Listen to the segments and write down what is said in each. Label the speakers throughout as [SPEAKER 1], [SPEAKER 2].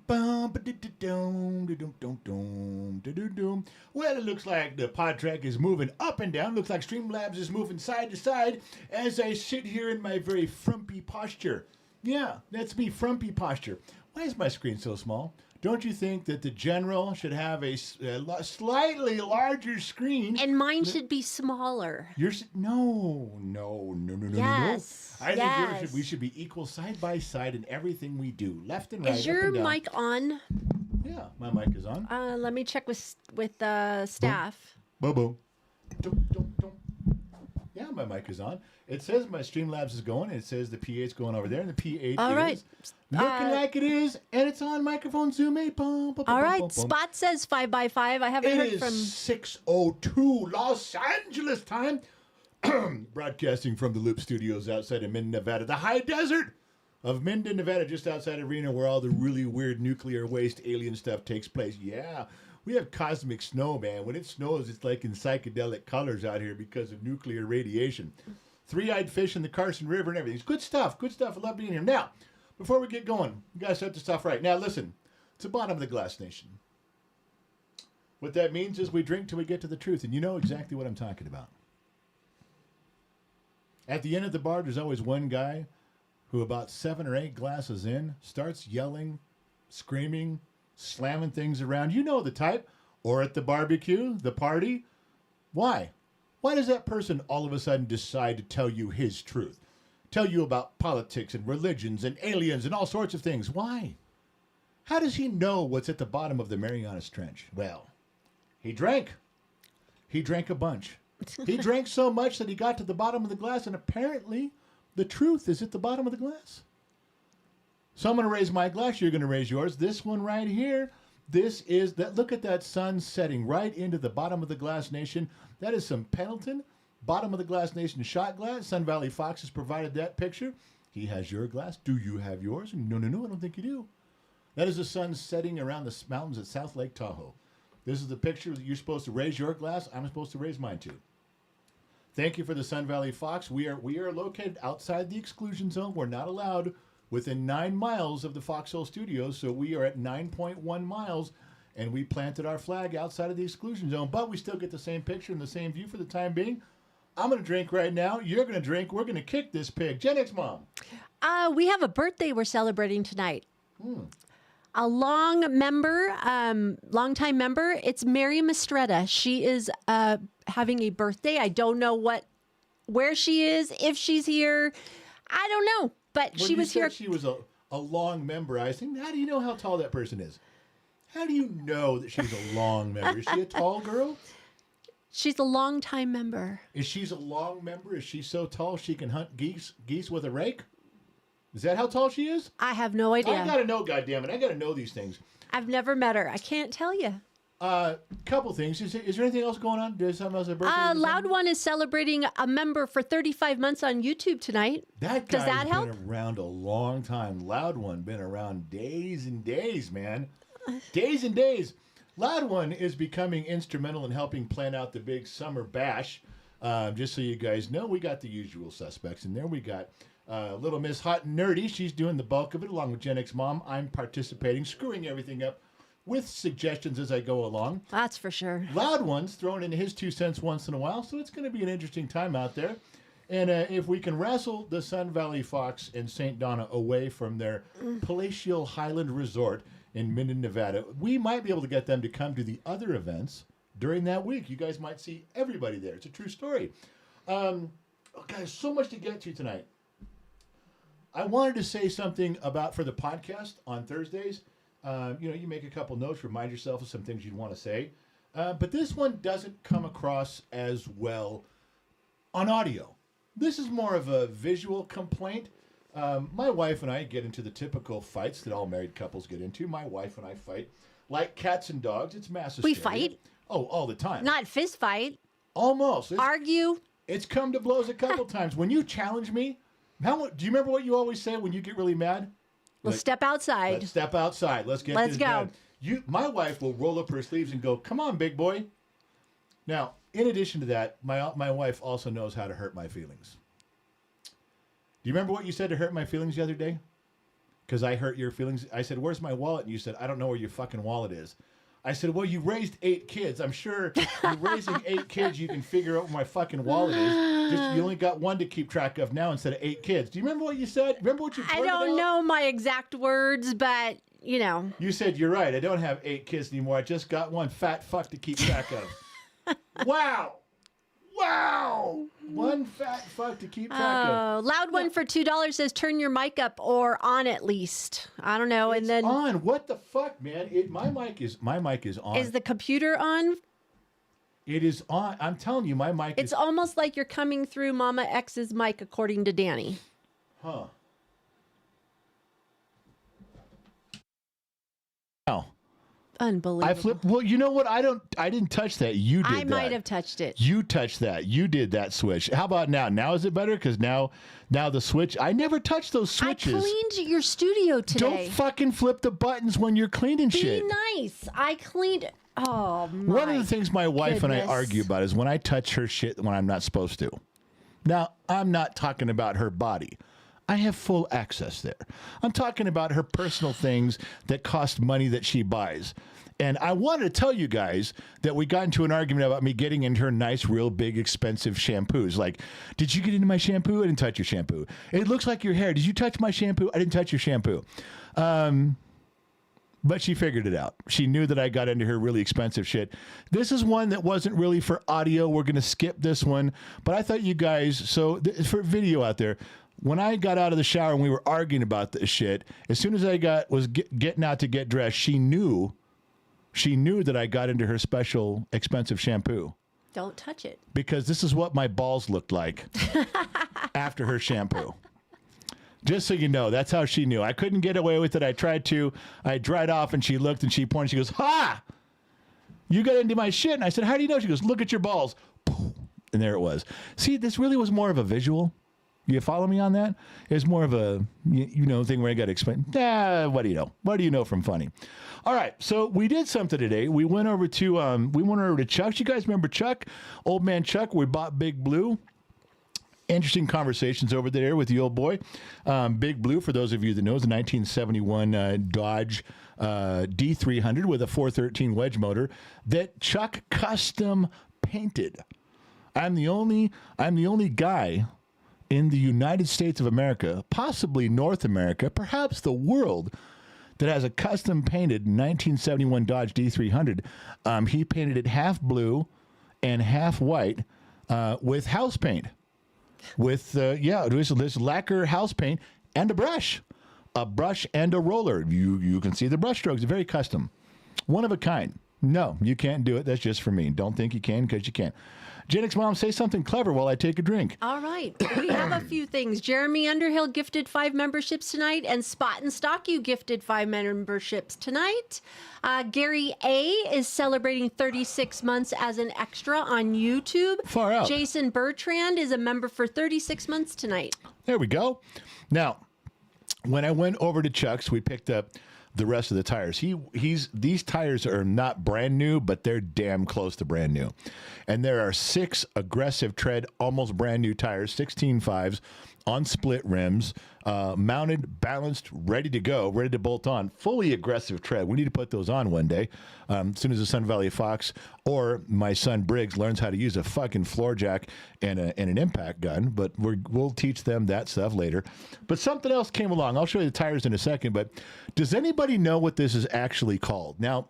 [SPEAKER 1] Bum, ba-da-da-dum, da-dum-dum-dum, da-dum-dum. Well, it looks like the pod track is moving up and down. Looks like Streamlabs is moving side to side as I sit here in my very frumpy posture. Yeah, that's me, frumpy posture. Why is my screen so small? Don't you think that the general should have a slightly larger screen?
[SPEAKER 2] And mine should be smaller.
[SPEAKER 1] No.
[SPEAKER 2] Yes.
[SPEAKER 1] I think
[SPEAKER 2] yes.
[SPEAKER 1] we should be equal side by side in everything we do, left and right.
[SPEAKER 2] Is your
[SPEAKER 1] up and down.
[SPEAKER 2] mic on?
[SPEAKER 1] Yeah, my mic is on.
[SPEAKER 2] Let me check with staff.
[SPEAKER 1] Boom, boom. Dum, dum, dum. Yeah, my mic is on. It says my Streamlabs is going. It says the P8's going over there, and the P8
[SPEAKER 2] All right.
[SPEAKER 1] looking like it is, and it's on microphone Zoom 8. Boom, boom,
[SPEAKER 2] All
[SPEAKER 1] boom,
[SPEAKER 2] right.
[SPEAKER 1] boom, boom.
[SPEAKER 2] Spot says 5x5. I haven't heard
[SPEAKER 1] It
[SPEAKER 2] from.
[SPEAKER 1] is 6:02 Los Angeles time. Broadcasting from the Loop Studios outside of Minden, Nevada, the high desert of Minden, Nevada, just outside of Reno, where all the really weird nuclear waste alien stuff takes place. Yeah, we have cosmic snow, man. When it snows, it's like in psychedelic colors out here because of nuclear radiation. Three-eyed fish in the Carson River and everything. It's good stuff. Good stuff. I love being here. Now, before we get going, we got to set the stuff right. Now, listen, it's the bottom of the glass nation. What that means is we drink till we get to the truth, and you know exactly what I'm talking about. At the end of the bar, there's always one guy who about 7 or 8 glasses in starts yelling, screaming, slamming things around. You know the type. Or at the barbecue, the party. Why? Why does that person all of a sudden decide to tell you his truth? Tell you about politics and religions and aliens and all sorts of things. Why? How does he know what's at the bottom of the Marianas Trench? Well, he drank. He drank a bunch. He drank so much that he got to the bottom of the glass, and apparently the truth is at the bottom of the glass. So I'm going to raise my glass. You're going to raise yours. This one right here. This is that. Look at that sun setting right into the bottom of the glass nation. That is some Pendleton, bottom of the glass nation shot glass. Sun Valley Fox has provided that picture. He has your glass. Do you have yours? No, I don't think you do. That is the sun setting around the mountains at South Lake Tahoe. This is the picture that you're supposed to raise your glass. I'm supposed to raise mine too. Thank you for the Sun Valley Fox. We are located outside the exclusion zone. We're not allowed within 9 miles of the Foxhole Studios, so we are at 9.1 miles, and we planted our flag outside of the exclusion zone. But we still get the same picture and the same view for the time being. I'm going to drink right now. You're going to drink. We're going to kick this pig. Gen X Mom.
[SPEAKER 2] We have a birthday we're celebrating tonight. A long member, longtime member. It's Mary Mistretta. She is having a birthday. I don't know where she is, if she's here. I don't know, but she was here.
[SPEAKER 1] She was a long member. I was thinking, how do you know how tall that person is? How do you know that she's a long member? Is she a tall girl?
[SPEAKER 2] She's a longtime member.
[SPEAKER 1] Is she a long member? Is she so tall she can hunt geese with a rake? Is that how tall she is?
[SPEAKER 2] I have no idea.
[SPEAKER 1] I gotta know, goddammit. I gotta know these things.
[SPEAKER 2] I've never met her. I can't tell you.
[SPEAKER 1] Couple things. Is there anything else going on? Is something else a birthday?
[SPEAKER 2] Loud One is celebrating a member for 35 months on YouTube tonight.
[SPEAKER 1] Does that help? Been around a long time. Loud One been around days and days, man. Days and days. Loud One is becoming instrumental in helping plan out the big summer bash. Just so you guys know, we got the usual suspects in there. We got Little Miss Hot and Nerdy. She's doing the bulk of it along with Gen X Mom. I'm participating, screwing everything up with suggestions as I go along.
[SPEAKER 2] That's for sure.
[SPEAKER 1] Loud One's throwing in his 2 cents once in a while, so it's going to be an interesting time out there. And if we can wrestle the Sun Valley Fox and St. Donna away from their palatial Highland resort in Minden, Nevada, we might be able to get them to come to the other events during that week. You guys might see everybody there. It's a true story. Guys, so much to get to tonight. I wanted to say something about for the podcast on Thursdays. You make a couple notes, remind yourself of some things you'd want to say. But this one doesn't come across as well on audio. This is more of a visual complaint. My wife and I get into the typical fights that all married couples get into. My wife and I fight like cats and dogs. It's mass hysteria.
[SPEAKER 2] We fight?
[SPEAKER 1] Oh, all the time.
[SPEAKER 2] Not fist fight.
[SPEAKER 1] Almost.
[SPEAKER 2] Argue.
[SPEAKER 1] It's come to blows a couple times. When you challenge me, do you remember what you always say when you get really mad?
[SPEAKER 2] Let's step outside.
[SPEAKER 1] Let's step outside. Let's get this done. My wife will roll up her sleeves and go, "Come on, big boy." Now, in addition to that, my wife also knows how to hurt my feelings. Do you remember what you said to hurt my feelings the other day? because I hurt your feelings. I said, "Where's my wallet?" And you said, "I don't know where your fucking wallet is." I said, "Well, you raised 8 kids. I'm sure you're raising 8 kids. You can figure out where my fucking wallet is. Just you only got 1 to keep track of now instead of 8 kids." Do you remember what you said? Remember what you?
[SPEAKER 2] I don't know my exact words, but you know.
[SPEAKER 1] You said, "You're right. I don't have 8 kids anymore. I just got 1 fat fuck to keep track of." Wow. Wow. 1 fat fuck to keep track of.
[SPEAKER 2] Oh, loud one for $2 says turn your mic up or on at least. I don't know. And then
[SPEAKER 1] On. What the fuck, man? My mic is on.
[SPEAKER 2] is the computer on?
[SPEAKER 1] It is on. I'm telling you, my mic
[SPEAKER 2] It's
[SPEAKER 1] is
[SPEAKER 2] almost like you're coming through Mama X's mic, according to Danny.
[SPEAKER 1] Huh. Now,
[SPEAKER 2] Unbelievable.
[SPEAKER 1] I flipped. Well, you know what? I didn't touch that. You did
[SPEAKER 2] I
[SPEAKER 1] that.
[SPEAKER 2] might have touched it.
[SPEAKER 1] You touched that. You did that switch. How about now? Now is it better? Because now the switch. I never touched those switches.
[SPEAKER 2] I cleaned your studio today.
[SPEAKER 1] Don't fucking flip the buttons when you're cleaning shit.
[SPEAKER 2] Be nice. I cleaned. Oh my.
[SPEAKER 1] One of the things my wife and I
[SPEAKER 2] goodness.
[SPEAKER 1] argue about is when I touch her shit when I'm not supposed to. Now, I'm not talking about her body. I have full access there. I'm talking about her personal things that cost money that she buys. And I wanted to tell you guys that we got into an argument about me getting into her nice, real big, expensive shampoos. Like, did you get into my shampoo? I didn't touch your shampoo. It looks like your hair. Did you touch my shampoo? I didn't touch your shampoo. But she figured it out. She knew that I got into her really expensive shit. This is one that wasn't really for audio. We're going to skip this one. But I thought you guys, for video out there, when I got out of the shower and we were arguing about this shit, as soon as I was getting out to get dressed, she knew that I got into her special expensive shampoo.
[SPEAKER 2] Don't touch it.
[SPEAKER 1] Because this is what my balls looked like after her shampoo. Just so you know, that's how she knew. I couldn't get away with it. I tried to. I dried off and she looked and she pointed. She goes, "Ha! You got into my shit." And I said, "How do you know?" She goes, "Look at your balls." And there it was. See, this really was more of a visual. You follow me on that? It's more of a, thing where I got to explain. What do you know? What do you know from funny? All right. So we did something today. We went over to Chuck's. You guys remember Chuck? Old man Chuck. We bought Big Blue. Interesting conversations over there with the old boy. Big Blue, for those of you that know, is a 1971 Dodge D300 with a 413 wedge motor that Chuck custom painted. I'm the only guy in the United States of America, possibly North America, perhaps the world, that has a custom painted 1971 Dodge D300. He painted it half blue and half white with house paint. With this lacquer house paint and a brush and a roller. You can see the brush strokes. Very custom, one of a kind. No, you can't do it. That's just for me. Don't think you can, because you can't. Genix Mom, say something clever while I take a drink.
[SPEAKER 2] All right. We have a few things. Jeremy Underhill gifted 5 memberships tonight, and Spot and Stock, you gifted 5 memberships tonight. Gary A. is celebrating 36 months as an extra on YouTube.
[SPEAKER 1] Far out.
[SPEAKER 2] Jason Bertrand is a member for 36 months tonight.
[SPEAKER 1] There we go. Now, when I went over to Chuck's, we picked up the rest of the tires. These tires are not brand new, but they're damn close to brand new. And there are 6 aggressive tread, almost brand new tires, 16.5s on split rims, mounted, balanced, ready to go, ready to bolt on, fully aggressive tread. We need to put those on one day, as soon as the Sun Valley Fox or my son Briggs learns how to use a fucking floor jack and an impact gun. But we'll teach them that stuff later. But something else came along. I'll show you the tires in a second. But does anybody know what this is actually called? Now,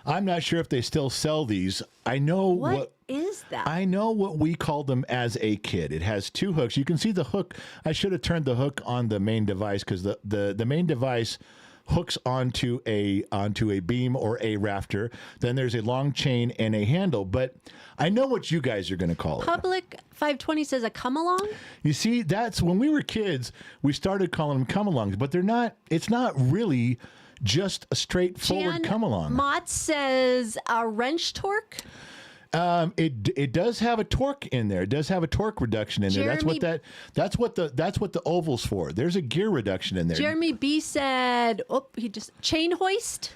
[SPEAKER 1] I'm not sure if they still sell these. I know
[SPEAKER 2] what is that?
[SPEAKER 1] I know what we called them as a kid. It has 2 hooks. You can see the hook. I should have turned the hook on the main device, because the main device hooks onto a beam or a rafter. Then there's a long chain and a handle. But I know what you guys are going to call it.
[SPEAKER 2] Public 520 says a come along.
[SPEAKER 1] You see, that's when we were kids. We started calling them come alongs, but they're not. It's not really just a straightforward come along.
[SPEAKER 2] Mott says a wrench torque.
[SPEAKER 1] It does have a torque in there. It does have a torque reduction in there. That's what the oval's for. There's a gear reduction in there.
[SPEAKER 2] Jeremy B said, chain hoist.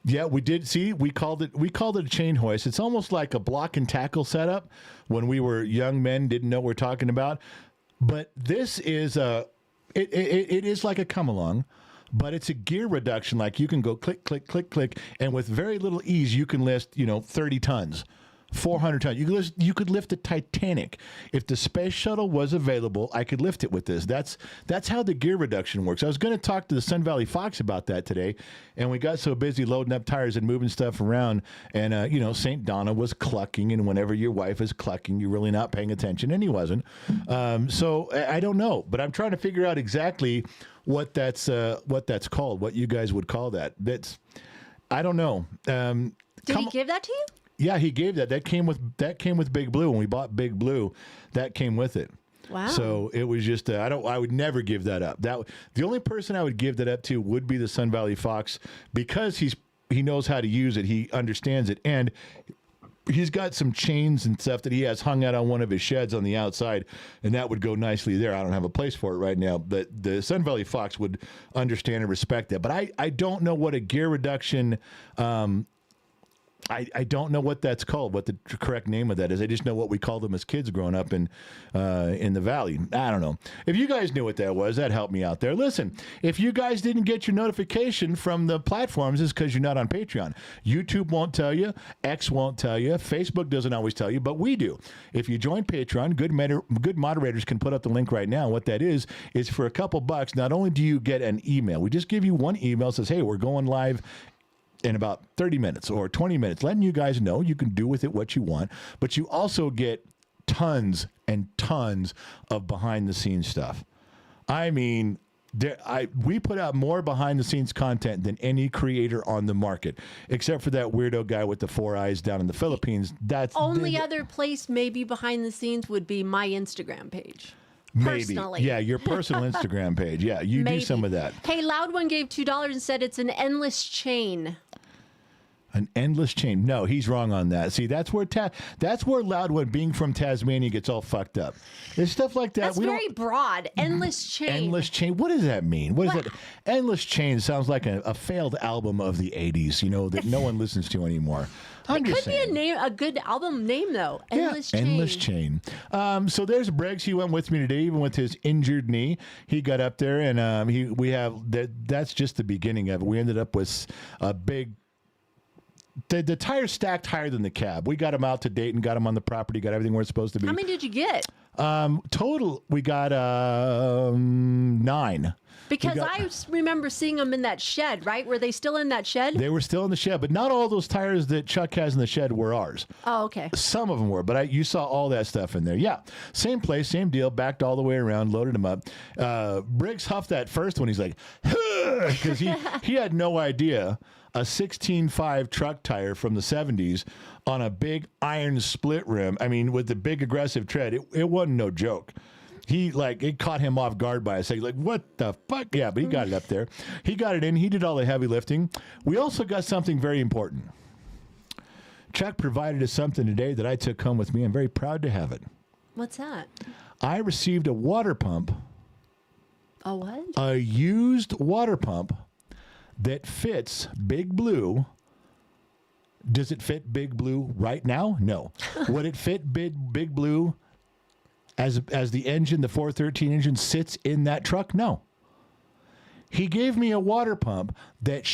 [SPEAKER 1] Yeah, we did. See, we called it a chain hoist. It's almost like a block and tackle setup when we were young men, didn't know what we're talking about. But this is it is like a come along, but it's a gear reduction. Like you can go click, click, click, click, and with very little ease, you can lift 30 tons. 400 tons. You could lift a Titanic. If the space shuttle was available, I could lift it with this. That's how the gear reduction works. I was going to talk to the Sun Valley Fox about that today, and we got so busy loading up tires and moving stuff around. And St. Donna was clucking, and whenever your wife is clucking, you're really not paying attention, and he wasn't. So I don't know, but I'm trying to figure out exactly what that's called. What you guys would call that? I don't know.
[SPEAKER 2] Did he give that to you?
[SPEAKER 1] Yeah, he gave that. That came with Big Blue. When we bought Big Blue, that came with it.
[SPEAKER 2] Wow.
[SPEAKER 1] So it was just I would never give that up. The only person I would give that up to would be the Sun Valley Fox, because he knows how to use it. He understands it, and he's got some chains and stuff that he has hung out on one of his sheds on the outside, and that would go nicely there. I don't have a place for it right now, but the Sun Valley Fox would understand and respect that. But I don't know what a gear reduction. I don't know what that's called, what the correct name of that is. I just know what we called them as kids growing up in the Valley. I don't know. If you guys knew what that was, that helped me out there. Listen, if you guys didn't get your notification from the platforms, it's because you're not on Patreon. YouTube won't tell you. X won't tell you. Facebook doesn't always tell you, but we do. If you join Patreon, good moderators can put up the link right now. What that is for a couple bucks, not only do you get an email, we just give you one email that says, hey, we're going live in about 30 minutes or 20 minutes, letting you guys know you can do with it what you want, but you also get tons and tons of behind-the-scenes stuff. I mean, we put out more behind-the-scenes content than any creator on the market, except for that weirdo guy with the 4 eyes down in the Philippines. That's
[SPEAKER 2] other place maybe behind the scenes would be my Instagram page.
[SPEAKER 1] Maybe.
[SPEAKER 2] Personally.
[SPEAKER 1] Yeah, your personal Instagram page. Yeah, you do some of that.
[SPEAKER 2] Hey, Loud One gave $2 and said it's an endless chain.
[SPEAKER 1] An endless chain. No, he's wrong on that. See, that's where Loud One, being from Tasmania, gets all fucked up. There's stuff like that.
[SPEAKER 2] That's very broad. Endless chain.
[SPEAKER 1] Endless chain. What does that mean? What is that? Endless chain sounds like a failed album of the 80s, that no one listens to anymore.
[SPEAKER 2] It could be a good album name, though. Endless Chain.
[SPEAKER 1] Endless Chain. So there's Briggs. He went with me today, even with his injured knee. He got up there, and that's just the beginning of it. We ended up with a big. The tires stacked higher than the cab. We got them out to date and got them on the property, got everything where it's supposed to be.
[SPEAKER 2] How many did you get?
[SPEAKER 1] Total, we got 9.
[SPEAKER 2] Because I remember seeing them in that shed, right? Were they still in that shed?
[SPEAKER 1] They were still in the shed, but not all those tires that Chuck has in the shed were ours.
[SPEAKER 2] Oh, okay.
[SPEAKER 1] Some of them were, but you saw all that stuff in there. Yeah, same place, same deal, backed all the way around, loaded them up. Briggs huffed that first one. He's like, because he had no idea a 16.5 truck tire from the 70s on a big iron split rim. I mean, with the big aggressive tread, it wasn't no joke. It caught him off guard by a second. Like, what the fuck? Yeah, but he got it up there. He got it in. He did all the heavy lifting. We also got something very important. Chuck provided us something today that I took home with me. I'm very proud to have it.
[SPEAKER 2] What's that?
[SPEAKER 1] I received a water pump.
[SPEAKER 2] A what?
[SPEAKER 1] A used water pump that fits Big Blue. Does it fit Big Blue right now? No. Would it fit Big Blue as the engine, the 413 engine, sits in that truck? No. He gave me a water pump that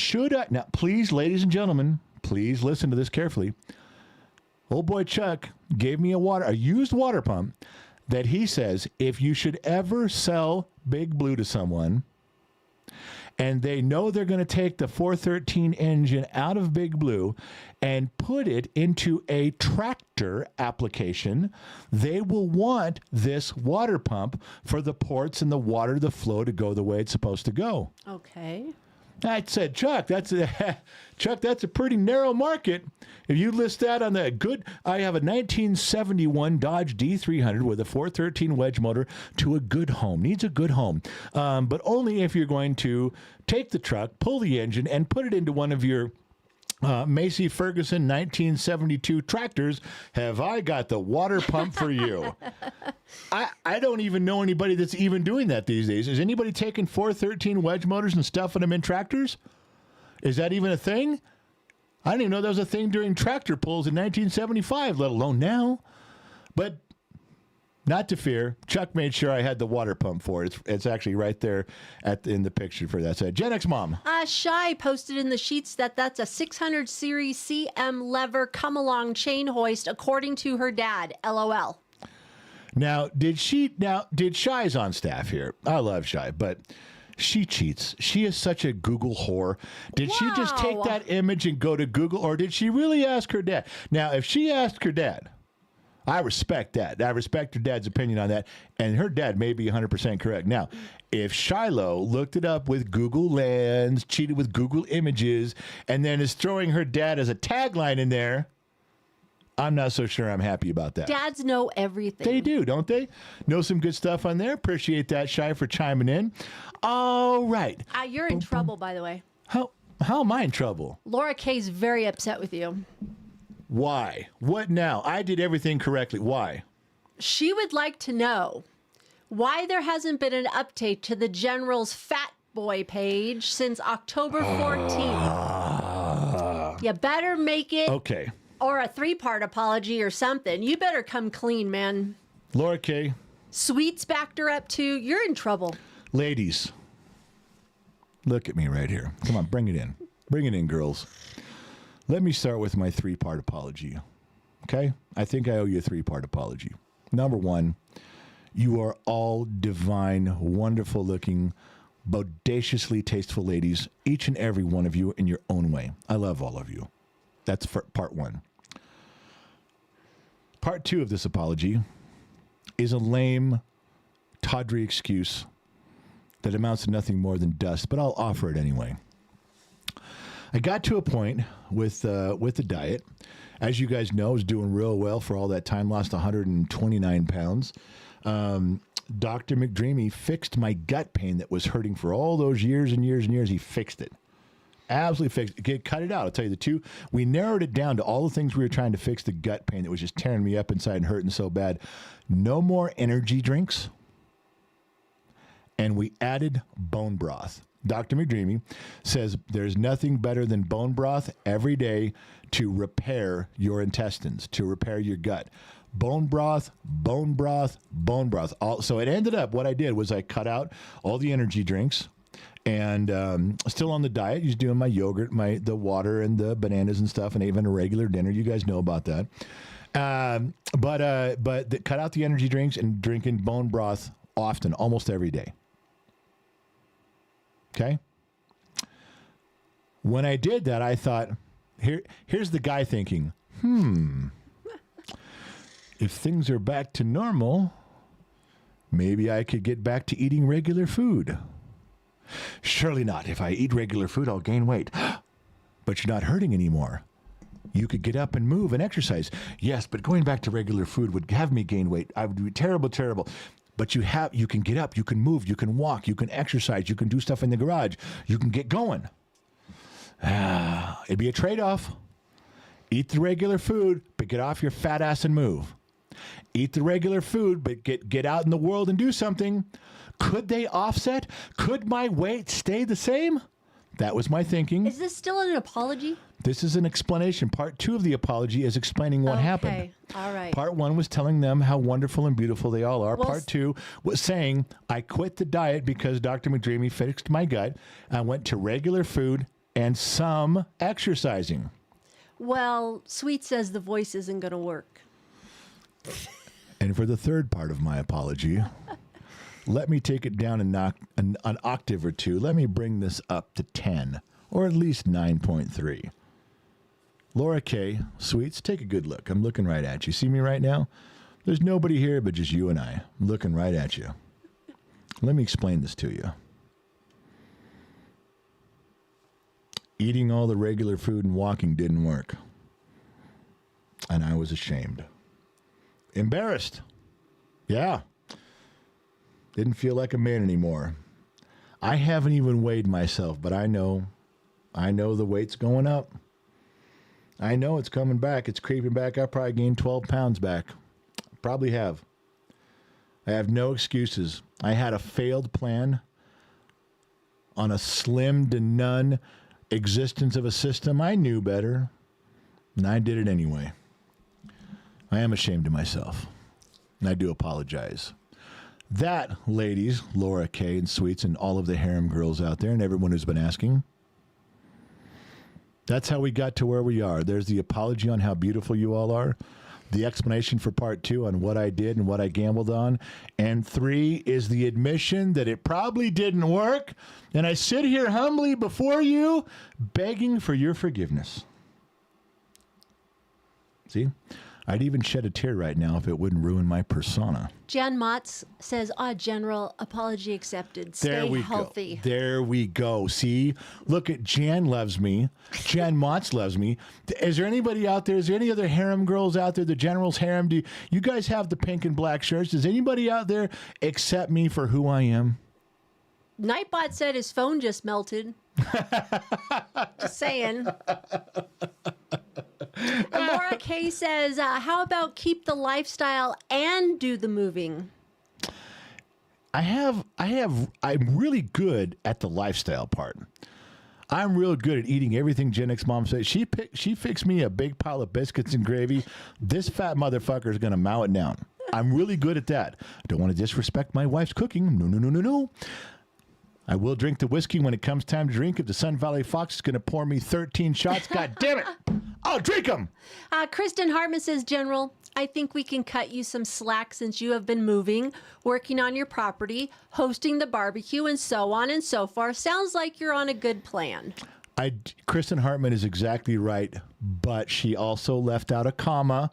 [SPEAKER 1] now, please, ladies and gentlemen, please listen to this carefully. Old boy Chuck gave me a used water pump that he says, if you should ever sell Big Blue to someone, and they know they're going to take the 413 engine out of Big Blue and put it into a tractor application, they will want this water pump for the ports and the water, the flow to go the way it's supposed to go.
[SPEAKER 2] Okay.
[SPEAKER 1] I said, Chuck, that's a pretty narrow market. If you list that on I have a 1971 Dodge D300 with a 413 wedge motor to a good home. Needs a good home. But only if you're going to take the truck, pull the engine, and put it into one of your Massey Ferguson 1972 tractors. Have I got the water pump for you? I don't even know anybody that's even doing that these days. Is anybody taking 413 wedge motors and stuffing them in tractors? Is that even a thing? I didn't even know that was a thing during tractor pulls in 1975, let alone now. But Not to fear. Chuck made sure I had the water pump for it. It's actually right there in the picture for that side. Gen X Mom.
[SPEAKER 2] Shy posted in the sheets that that's a 600 series CM lever come along chain hoist, according to her dad. LOL.
[SPEAKER 1] Now, did Shy's on staff here? I love Shy, but she cheats. She is such a Google whore. Did she just take that image and go to Google, or did she really ask her dad? Now, if she asked her dad, I respect that. I respect her dad's opinion on that, and her dad may be 100% correct. Now, if Shiloh looked it up with Google Lens, cheated with Google Images, and then is throwing her dad as a tagline in there, I'm not so sure I'm happy about that.
[SPEAKER 2] Dads know everything.
[SPEAKER 1] They do, don't they? Know some good stuff on there. Appreciate that, Shy, for chiming in. All right.
[SPEAKER 2] You're in trouble, by the way.
[SPEAKER 1] How am I in trouble?
[SPEAKER 2] Laura Kay's very upset with you.
[SPEAKER 1] Why? What now? I did everything correctly. Why?
[SPEAKER 2] She would like to know why there hasn't been an update to the General's Fat Boy page since October 14th. You better make it.
[SPEAKER 1] Okay.
[SPEAKER 2] Or a 3-part apology or something. You better come clean, man.
[SPEAKER 1] Laura Kay.
[SPEAKER 2] Sweets backed her up too. You're in trouble.
[SPEAKER 1] Ladies, look at me right here. Come on, bring it in. Bring it in, girls. Let me start with my 3-part apology. Okay? I think I owe you a 3-part apology. Number 1, you are all divine, wonderful looking, bodaciously tasteful ladies, each and every one of you in your own way. I love all of you. That's for part 1. Part 2 of this apology is a lame, tawdry excuse that amounts to nothing more than dust, but I'll offer it anyway. I got to a point with the diet. As you guys know, I was doing real well for all that time, lost 129 pounds. Dr. McDreamy fixed my gut pain that was hurting for all those years and years and years. He fixed it. Absolutely fixed it. Cut it out. I'll tell you the two. We narrowed it down to all the things we were trying to fix, the gut pain that was just tearing me up inside and hurting so bad. No more energy drinks. And we added bone broth. Dr. McDreamy says there's nothing better than bone broth every day to repair your intestines, to repair your gut. Bone broth, bone broth, bone broth. So it ended up, what I did was I cut out all the energy drinks and still on the diet. Just doing my yogurt, the water and the bananas and stuff, and even a regular dinner. You guys know about that. But cut out the energy drinks and drinking bone broth often, almost every day. Okay. When I did that, I thought, here's the guy thinking, if things are back to normal, maybe I could get back to eating regular food. Surely not. If I eat regular food, I'll gain weight. But you're not hurting anymore. You could get up and move and exercise. Yes, but going back to regular food would have me gain weight. I would be terrible. But you can get up, you can move, you can walk, you can exercise, you can do stuff in the garage, you can get going. It'd be a trade-off. Eat the regular food, but get off your fat ass and move. Eat the regular food, but get out in the world and do something. Could they offset? Could my weight stay the same? That was my thinking.
[SPEAKER 2] Is this still an apology?
[SPEAKER 1] This is an explanation. Part 2 of the apology is explaining what happened.
[SPEAKER 2] Okay, all right.
[SPEAKER 1] Part 1 was telling them how wonderful and beautiful they all are.
[SPEAKER 2] Well,
[SPEAKER 1] Part 2 was saying I quit the diet because Dr. McDreamy fixed my gut. I went to regular food and some exercising.
[SPEAKER 2] Well, Sweet says the voice isn't going to work.
[SPEAKER 1] And for the third part of my apology, let me take it down an octave or two. Let me bring this up to 10, or at least 9.3. Laura Kay, Sweets, take a good look. I'm looking right at you. See me right now? There's nobody here but just you and I. I'm looking right at you. Let me explain this to you. Eating all the regular food and walking didn't work. And I was ashamed. Embarrassed. Yeah. Didn't feel like a man anymore. I haven't even weighed myself, but I know the weight's going up. I know it's coming back. It's creeping back. I probably gained 12 pounds back. Probably have. I have no excuses. I had a failed plan on a slim to none existence of a system. I knew better, and I did it anyway. I am ashamed of myself. And I do apologize. That, ladies, Laura Kay and Sweets and all of the harem girls out there and everyone who's been asking, that's how we got to where we are. There's the apology on how beautiful you all are. The explanation for part 2 on what I did and what I gambled on. And 3 is the admission that it probably didn't work. And I sit here humbly before you, begging for your forgiveness. See? I'd even shed a tear right now if it wouldn't ruin my persona.
[SPEAKER 2] Jan Motz says, General, apology accepted. Stay healthy.
[SPEAKER 1] There we go. See? Look at Jan loves me. Jan Motz loves me. Is there anybody out there? Is there any other harem girls out there? The General's harem? Do you guys have the pink and black shirts? Does anybody out there accept me for who I am?
[SPEAKER 2] Nightbot said his phone just melted. Just saying. Laura Kay says, how about keep the lifestyle and do the moving?
[SPEAKER 1] I'm really good at the lifestyle part. I'm real good at eating everything Gen X mom says. She fixed me a big pile of biscuits and gravy. This fat motherfucker is going to mow it down. I'm really good at that. I don't want to disrespect my wife's cooking. No. I will drink the whiskey when it comes time to drink. If the Sun Valley Fox is going to pour me 13 shots, God damn it, I'll drink them.
[SPEAKER 2] Kristen Hartman says, General, I think we can cut you some slack since you have been moving, working on your property, hosting the barbecue, and so on and so forth. Sounds like you're on a good plan.
[SPEAKER 1] Kristen Hartman is exactly right, but she also left out a comma,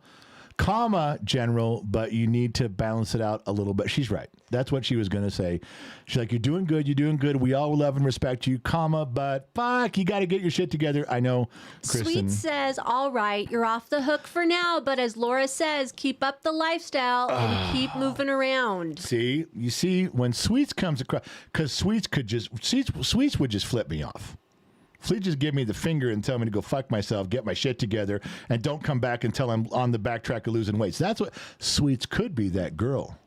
[SPEAKER 1] General, but you need to balance it out a little bit. She's right. That's what she was going to say. She's like, you're doing good. We all love and respect you, but fuck, you got to get your shit together. I know, Kristen.
[SPEAKER 2] Sweet says, all right, you're off the hook for now, but as Laura says, keep up the lifestyle and keep moving around.
[SPEAKER 1] See, you see, when Sweets comes across, because Sweets would just flip me off. Please just give me the finger and tell me to go fuck myself, get my shit together, and don't come back until I'm on the backtrack of losing weight. So that's what Sweets could be, that girl.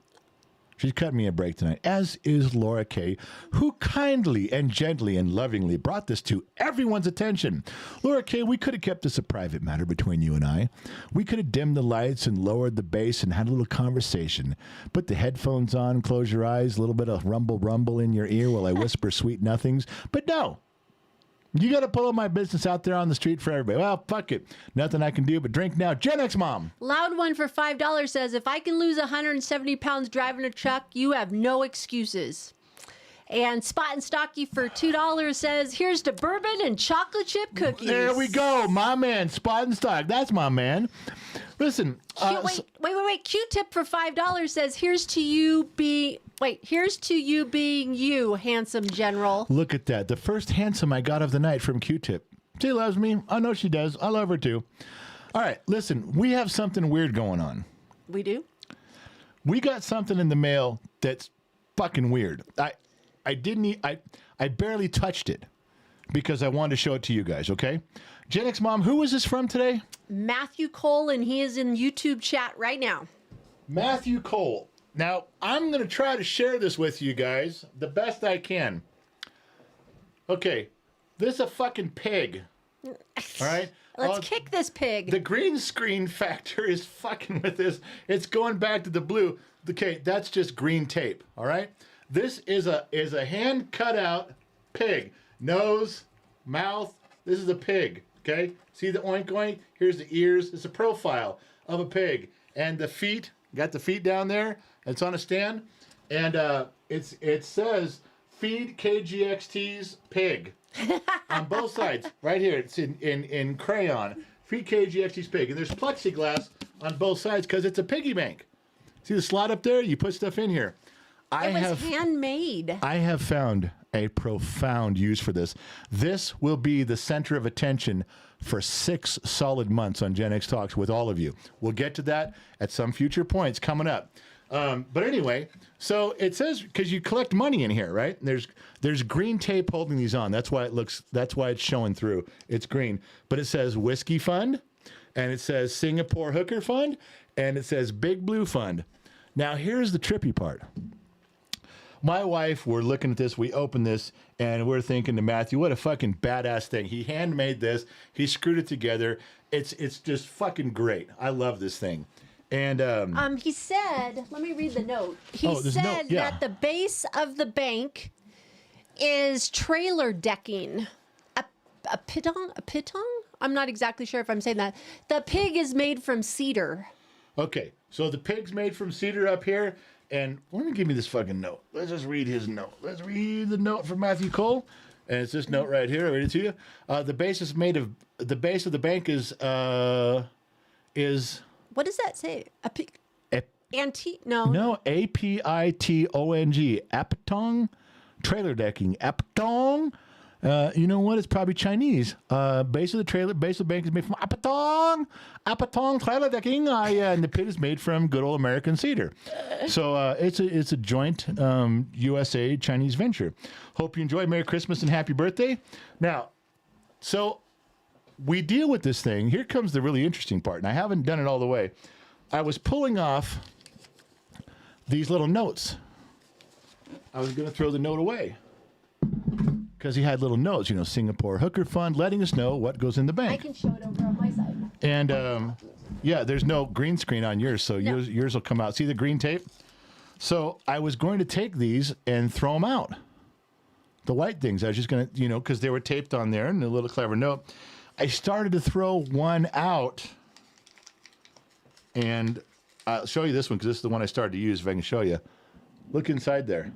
[SPEAKER 1] She's cut me a break tonight, as is Laura Kay, who kindly and gently and lovingly brought this to everyone's attention. Laura Kay, we could have kept this a private matter between you and I. We could have dimmed the lights and lowered the bass and had a little conversation. Put the headphones on, close your eyes, a little bit of rumble in your ear while I whisper sweet nothings. But no. You got to pull up my business out there on the street for everybody. Well, fuck it. Nothing I can do but drink now. Gen X Mom.
[SPEAKER 2] Loud One for $5 says, if I can lose 170 pounds driving a truck, you have no excuses. And Spot and Stocky for $2 says, here's to bourbon and chocolate chip cookies.
[SPEAKER 1] There we go. My man, Spot and Stock. That's my man. Listen.
[SPEAKER 2] Wait. Q-Tip for $5 says, here's to you being you, handsome General.
[SPEAKER 1] Look at that. The first handsome I got of the night from Q-Tip. She loves me. I know she does. I love her too. All right. Listen, we have something weird going on.
[SPEAKER 2] We do?
[SPEAKER 1] We got something in the mail that's fucking weird. I barely touched it because I wanted to show it to you guys, okay? Gen X Mom, who is this from today?
[SPEAKER 2] Matthew Cole, and he is in YouTube chat right now.
[SPEAKER 1] Matthew Cole. Now, I'm going to try to share this with you guys the best I can. Okay, this is a fucking pig. All right?
[SPEAKER 2] Let's kick this pig.
[SPEAKER 1] The green screen factor is fucking with this. It's going back to the blue. Okay, that's just green tape, all right? This is a hand cut out pig. Nose, mouth. This is a pig, okay? See the oink oink? Here's the ears. It's a profile of a pig. And the feet, got the feet down there. It's on a stand. And it says, feed KGXT's pig. On both sides, right here. It's in crayon. Feed KGXT's pig. And there's plexiglass on both sides because it's a piggy bank. See the slot up there? You put stuff in here.
[SPEAKER 2] It was handmade.
[SPEAKER 1] I have found a profound use for this. This will be the center of attention for 6 solid months on Gen X Talks with all of you. We'll get to that at some future points coming up. But anyway, so it says, because you collect money in here, right? There's green tape holding these on. That's why it's showing through. It's green. But it says Whiskey Fund, and it says Singapore Hooker Fund, and it says Big Blue Fund. Now, here's the trippy part. My wife, we're looking at this, we open this, and we're thinking to Matthew, what a fucking badass thing. He handmade this. He screwed it together. It's just fucking great. I love this thing. And
[SPEAKER 2] He said, let me read the note. He
[SPEAKER 1] there's a note,
[SPEAKER 2] said
[SPEAKER 1] yeah.
[SPEAKER 2] that the base of the bank is trailer decking. A pitong? I'm not exactly sure if I'm saying that. The pig is made from cedar.
[SPEAKER 1] okay, so the pig's made from cedar up here. And let me give me this fucking note. Let's just read his note. Let's read the note from Matthew Cole. And it's this note right here. I'll read it to you. The base is made of, the base of the bank is
[SPEAKER 2] What does that say? A pig?
[SPEAKER 1] Ep-
[SPEAKER 2] Antique? No.
[SPEAKER 1] no, Apitong, Apitong, trailer decking, Apitong. You know what? It's probably Chinese. Base of the bank is made from Apatong trailer decking. And the pit is made from good old American cedar. So it's a joint USA Chinese venture. Hope you enjoy. Merry Christmas and happy birthday. Now, so we deal with this thing. Here comes the really interesting part, and I haven't done it all the way. I was pulling off these little notes. I was going to throw the note away. Because he had little notes, Singapore Hooker Fund, letting us know what goes in the
[SPEAKER 2] I
[SPEAKER 1] bank.
[SPEAKER 2] can show it over on my side.
[SPEAKER 1] And yeah, there's no green screen on yours, so
[SPEAKER 2] No.
[SPEAKER 1] yours will come out. See the green tape? So I was going to take these and throw them out. The white things. I was just going to, because they were taped on there and a little clever note. I started to throw one out. And I'll show you this one because this is the one I started to use if I can show you. Look inside there.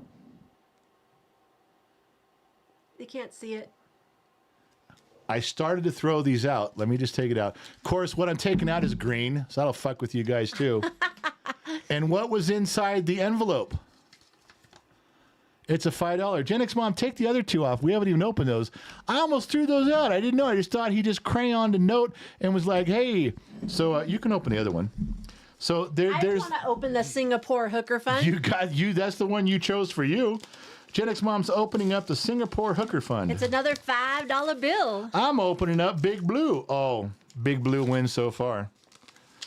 [SPEAKER 2] They can't see it.
[SPEAKER 1] I started to throw these out. Let me just take it out. Of course, what I'm taking out is green, so that'll fuck with you guys too. And what was inside the envelope? It's a $5. Gen X Mom, take the other two off. We haven't even opened those. I almost threw those out. I didn't know. I just thought he just crayoned a note and was like, hey. So you can open the other one. So there's
[SPEAKER 2] I want to open the Singapore Hooker Fund.
[SPEAKER 1] that's the one you chose for you. Gen X Mom's opening up the Singapore Hooker Fund.
[SPEAKER 2] It's another $5 bill.
[SPEAKER 1] I'm opening up Big Blue. Oh, Big Blue wins so far.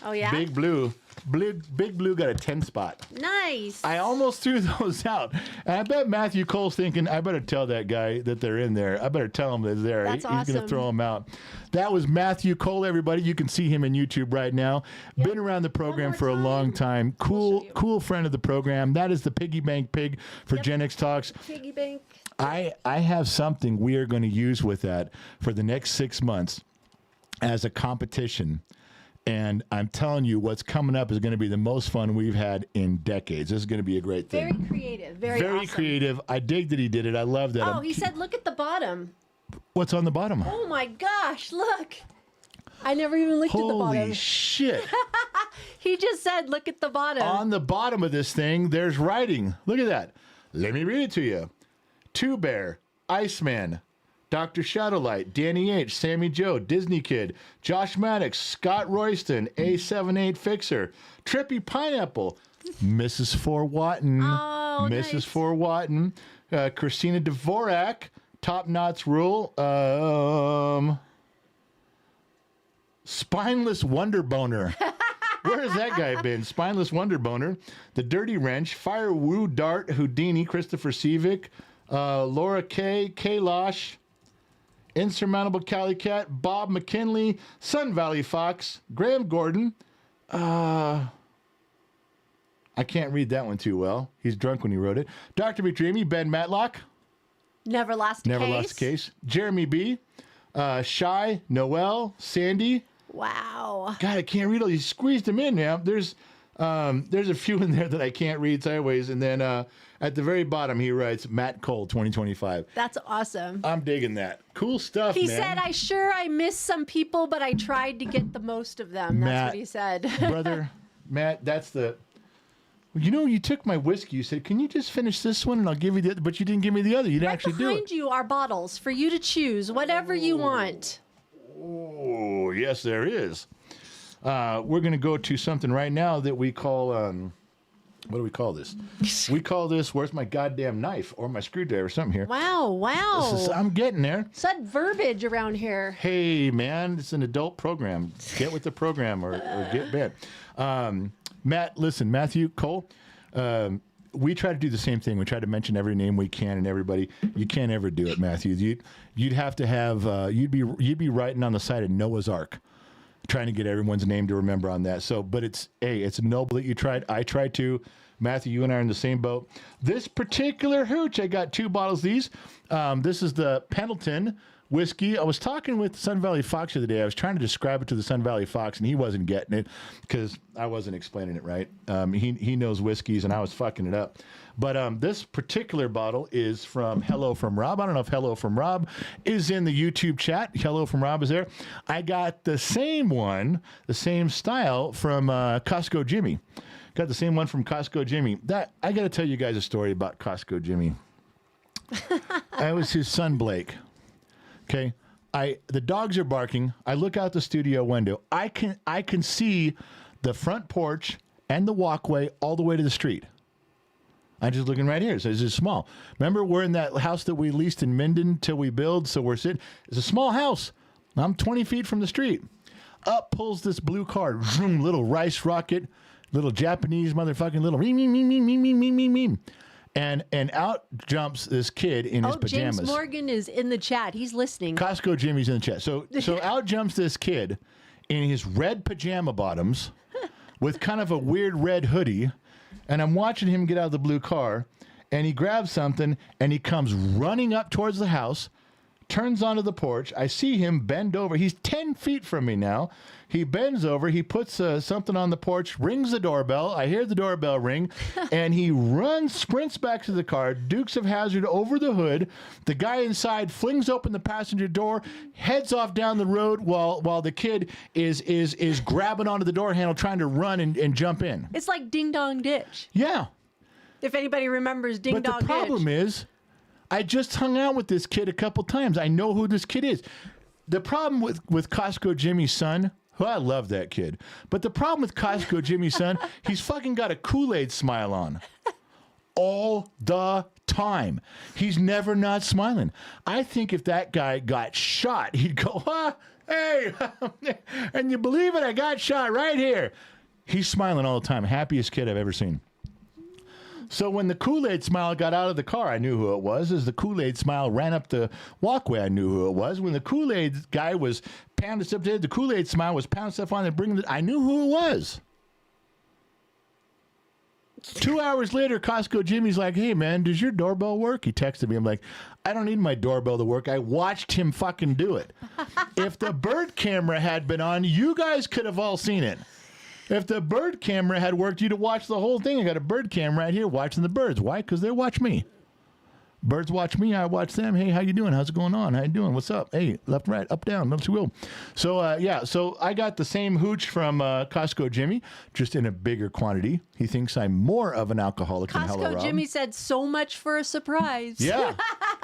[SPEAKER 2] Oh, yeah?
[SPEAKER 1] Big Blue Big Blue got a 10 spot.
[SPEAKER 2] Nice.
[SPEAKER 1] I almost threw those out. And I bet Matthew Cole's thinking, I better tell that guy that they're in there. I better tell him they're there.
[SPEAKER 2] That's
[SPEAKER 1] He's going
[SPEAKER 2] awesome.
[SPEAKER 1] to throw them out. That was Matthew Cole, everybody. You can see him in YouTube right now. Been around the program
[SPEAKER 2] more
[SPEAKER 1] for a long time.
[SPEAKER 2] show you.
[SPEAKER 1] Cool friend of the program. That is the Piggy Bank Pig for Gen X Talks.
[SPEAKER 2] Piggy bank.
[SPEAKER 1] I have something we are going to use with that for the next 6 months as a competition. And I'm telling you, what's coming up is going to be the most fun we've had in decades. This is going to be a great thing.
[SPEAKER 2] Very creative. Very awesome.
[SPEAKER 1] creative. I dig that he did it. I love that.
[SPEAKER 2] Oh, he said, look at the bottom.
[SPEAKER 1] What's on the bottom?
[SPEAKER 2] Oh, my gosh. Look. I never even looked at the bottom.
[SPEAKER 1] Holy shit.
[SPEAKER 2] He just said, look at the bottom.
[SPEAKER 1] On the bottom of this thing, there's writing. Look at that. Let me read it to you. Two Bear, Iceman, Dr. Shadowlight, Danny H., Sammy Joe, Disney Kid, Josh Maddox, Scott Royston, A78 Fixer, Trippy Pineapple, Mrs. Forwatton,
[SPEAKER 2] Oh,
[SPEAKER 1] Mrs.
[SPEAKER 2] nice.
[SPEAKER 1] Forwatton, Christina Dvorak, Top Knots Rule, Spineless Wonder Boner. Where has that guy been? Spineless Wonder Boner, The Dirty Wrench, Fire Woo Dart, Houdini, Christopher Sevick, Laura K, Kailash, Insurmountable Cali Cat, Bob McKinley, Sun Valley Fox, Graham Gordon. I can't read that one too well. He's drunk when he wrote it. Dr. McDreamy, Ben Matlock,
[SPEAKER 2] Never lost a
[SPEAKER 1] never
[SPEAKER 2] case.
[SPEAKER 1] lost a case. Jeremy B, Shy, Noel, Sandy.
[SPEAKER 2] Wow.
[SPEAKER 1] God, I can't read all. You squeezed them in now. There's a few in there that I can't read sideways, and then at the very bottom he writes Matt Cole 2025.
[SPEAKER 2] That's awesome.
[SPEAKER 1] I'm digging that. Cool stuff,
[SPEAKER 2] He
[SPEAKER 1] man.
[SPEAKER 2] said, I missed some people, but I tried to get the most of them. That's
[SPEAKER 1] Matt,
[SPEAKER 2] what he said.
[SPEAKER 1] Brother, Matt, that's the. You took my whiskey. You said, "Can you just finish this one, and I'll give you the other." But you didn't give me the other. You didn't
[SPEAKER 2] Right
[SPEAKER 1] actually do it.
[SPEAKER 2] behind you are bottles for you to choose, whatever you want.
[SPEAKER 1] Oh, yes, there is. We're going to go to something right now that we call, what do we call this? We call this, where's my goddamn knife or my screwdriver or something here.
[SPEAKER 2] Wow.
[SPEAKER 1] I'm getting there.
[SPEAKER 2] Such verbiage around here.
[SPEAKER 1] Hey, man, it's an adult program. Get with the program or get bent. Matt, listen, Matthew Cole, we try to do the same thing. We try to mention every name we can and everybody. You can't ever do it, Matthew. You'd have to have you'd be writing on the side of Noah's Ark. Trying to get everyone's name to remember on that. So, but it's noble that you tried. I tried to. Matthew, you and I are in the same boat. This particular hooch, I got 2 bottles of these. This is the Pendleton whiskey. I was talking with Sun Valley Fox the other day. I was trying to describe it to the Sun Valley Fox, and he wasn't getting it because I wasn't explaining it right. He knows whiskeys, and I was fucking it up. But this particular bottle is from Hello from Rob. I don't know if Hello from Rob is in the YouTube chat. Hello from Rob is there. I got the same one, the same style from Costco Jimmy. Got the same one from Costco Jimmy. That I got to tell you guys a story about Costco Jimmy. I was his son Blake. Okay, the dogs are barking. I look out the studio window. I can see the front porch and the walkway all the way to the street. I'm just looking right here. So it's just small. Remember, we're in that house that we leased in Minden till we build. So we're sitting. It's a small house. I'm 20 feet from the street. Up pulls this blue car. Vroom, little rice rocket, little Japanese motherfucking little meem. And out jumps this kid in his pajamas.
[SPEAKER 2] James Morgan is in the chat. He's listening.
[SPEAKER 1] Costco Jimmy's in the chat. So out jumps this kid in his red pajama bottoms with kind of a weird red hoodie. And I'm watching him get out of the blue car. And he grabs something and he comes running up towards the house, turns onto the porch. I see him bend over. He's 10 feet from me now. He bends over. He puts something on the porch, rings the doorbell. I hear the doorbell ring, and he sprints back to the car, Dukes of Hazzard over the hood. The guy inside flings open the passenger door, heads off down the road while the kid is grabbing onto the door handle, trying to run and jump in.
[SPEAKER 2] It's like Ding Dong Ditch.
[SPEAKER 1] Yeah.
[SPEAKER 2] If anybody remembers Ding Dong Ditch.
[SPEAKER 1] But the problem is, I just hung out with this kid a couple times. I know who this kid is. The problem with Costco Jimmy's son, who I love that kid, but the problem with Costco Jimmy's son, he's fucking got a Kool-Aid smile on all the time. He's never not smiling. I think if that guy got shot, he'd go, hey, and you believe it? I got shot right here. He's smiling all the time. Happiest kid I've ever seen. So when the Kool-Aid smile got out of the car, I knew who it was. As the Kool-Aid smile ran up the walkway, I knew who it was. When the Kool-Aid guy was pounding stuff, the Kool-Aid smile was pounding stuff on and bringing it. I knew who it was. 2 hours later, Costco Jimmy's like, hey, man, does your doorbell work? He texted me. I'm like, I don't need my doorbell to work. I watched him fucking do it. If the bird camera had been on, you guys could have all seen it. If the bird camera had worked, you'd have watched the whole thing. I got a bird camera right here watching the birds. Why? Because they watch me. Birds watch me. I watch them. Hey, how you doing? How's it going on? How you doing? What's up? Hey, left, right, up, down. Let you will. So, yeah. So I got the same hooch from Costco Jimmy, just in a bigger quantity. He thinks I'm more of an alcoholic than Hello Rob.
[SPEAKER 2] Costco Jimmy said so much for a surprise.
[SPEAKER 1] Yeah.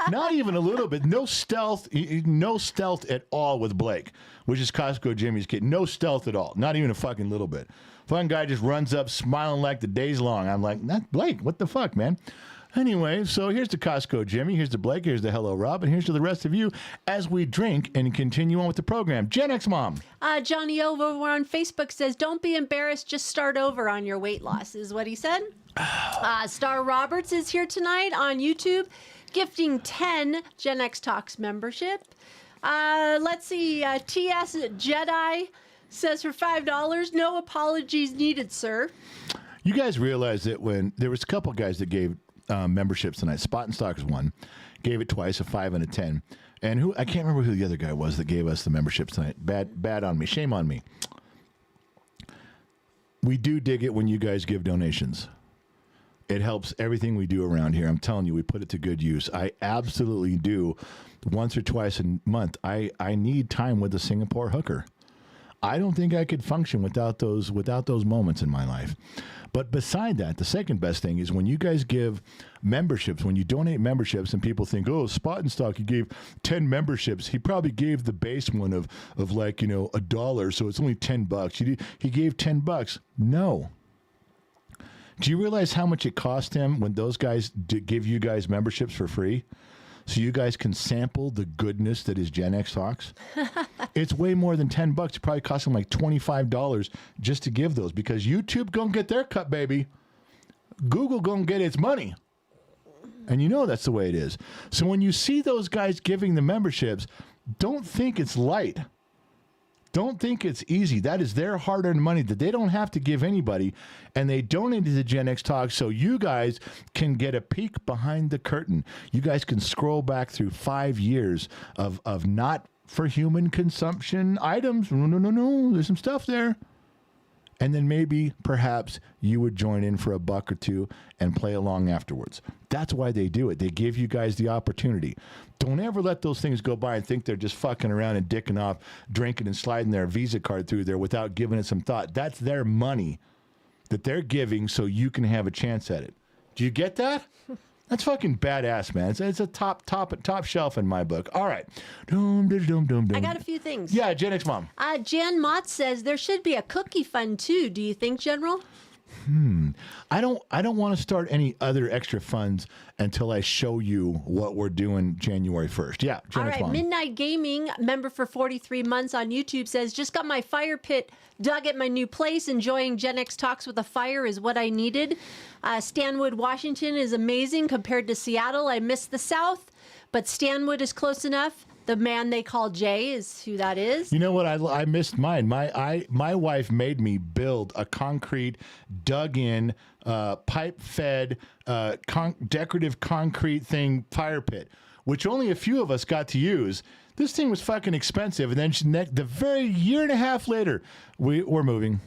[SPEAKER 1] Not even a little bit. No stealth at all with Blake, which is Costco Jimmy's kid. No stealth at all. Not even a fucking little bit. Fun guy just runs up smiling like the day's long. I'm like, not Blake. What the fuck, man? Anyway, so here's the Costco Jimmy. Here's the Blake. Here's the Hello Rob. And here's to the rest of you as we drink and continue on with the program. Gen X Mom.
[SPEAKER 2] Johnny over on Facebook says, don't be embarrassed. Just start over on your weight loss, is what he said. Star Roberts is here tonight on YouTube, gifting 10 Gen X Talks membership. Let's see. TS Jedi says for $5, no apologies needed, sir.
[SPEAKER 1] You guys realize that when there was a couple guys that gave memberships tonight. Spot and Stock is one. Gave it twice, a 5 and a 10. And I can't remember who the other guy was that gave us the memberships tonight. Bad on me. Shame on me. We do dig it when you guys give donations. It helps everything we do around here. I'm telling you, we put it to good use. I absolutely do. Once or twice a month, I need time with a Singapore hooker. I don't think I could function without those moments in my life. But beside that, the second best thing is when you guys give memberships, when you donate memberships and people think, oh, Spot and Stock, he gave 10 memberships. He probably gave the base one of like, $1, so it's only $10. He gave $10. No. Do you realize how much it cost him when those guys give you guys memberships for free? So you guys can sample the goodness that is Gen X Talks. It's way more than $10. It probably cost them like $25 just to give those because YouTube gonna get their cut, baby. Google gonna get its money. And you know that's the way it is. So when you see those guys giving the memberships, don't think it's light. Don't think it's easy. That is their hard-earned money that they don't have to give anybody, and they donate to the Gen X Talk so you guys can get a peek behind the curtain. You guys can scroll back through 5 years of not for human consumption items. No. There's some stuff there. And then maybe, perhaps, you would join in for $1 or $2 and play along afterwards. That's why they do it. They give you guys the opportunity. Don't ever let those things go by and think they're just fucking around and dicking off, drinking and sliding their Visa card through there without giving it some thought. That's their money that they're giving so you can have a chance at it. Do you get that? That's fucking badass, man. It's a top shelf in my book. All right.
[SPEAKER 2] I got a few things.
[SPEAKER 1] Yeah, Gen X Mom.
[SPEAKER 2] Jan Mott says there should be a cookie fund too. Do you think, General?
[SPEAKER 1] I don't want to start any other extra funds until I show you what we're doing January 1st. Yeah, Gen
[SPEAKER 2] All
[SPEAKER 1] X
[SPEAKER 2] right.
[SPEAKER 1] Mom.
[SPEAKER 2] Midnight Gaming, member for 43 months on YouTube, says just got my fire pit dug at my new place. Enjoying Gen X Talks with a fire is what I needed. Stanwood, Washington is amazing compared to Seattle. I miss the South, but Stanwood is close enough. The man they call Jay is who that is.
[SPEAKER 1] You know what? I missed mine. My wife made me build a concrete, dug-in, pipe-fed, decorative concrete thing fire pit, which only a few of us got to use. This thing was fucking expensive, and then the very year and a half later, we're moving.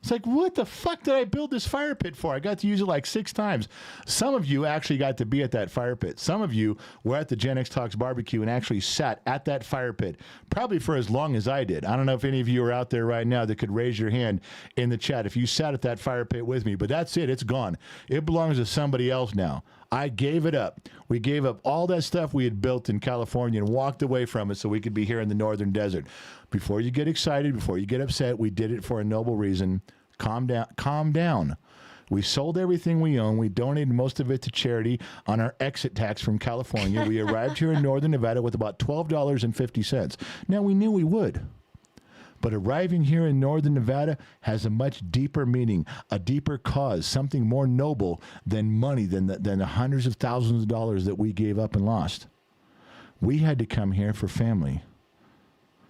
[SPEAKER 1] It's like, what the fuck did I build this fire pit for? I got to use it like 6 times. Some of you actually got to be at that fire pit. Some of you were at the Gen X Talks barbecue and actually sat at that fire pit, probably for as long as I did. I don't know if any of you are out there right now that could raise your hand in the chat if you sat at that fire pit with me, but that's it. It's gone. It belongs to somebody else now. I gave it up. We gave up all that stuff we had built in California and walked away from it so we could be here in the northern desert. Before you get excited, before you get upset, we did it for a noble reason. Calm down. Calm down. We sold everything we own. We donated most of it to charity on our exit tax from California. We arrived here in northern Nevada with about $12.50. Now, we knew we would. But arriving here in northern Nevada has a much deeper meaning, a deeper cause, something more noble than money, than the hundreds of thousands of dollars that we gave up and lost. We had to come here for family.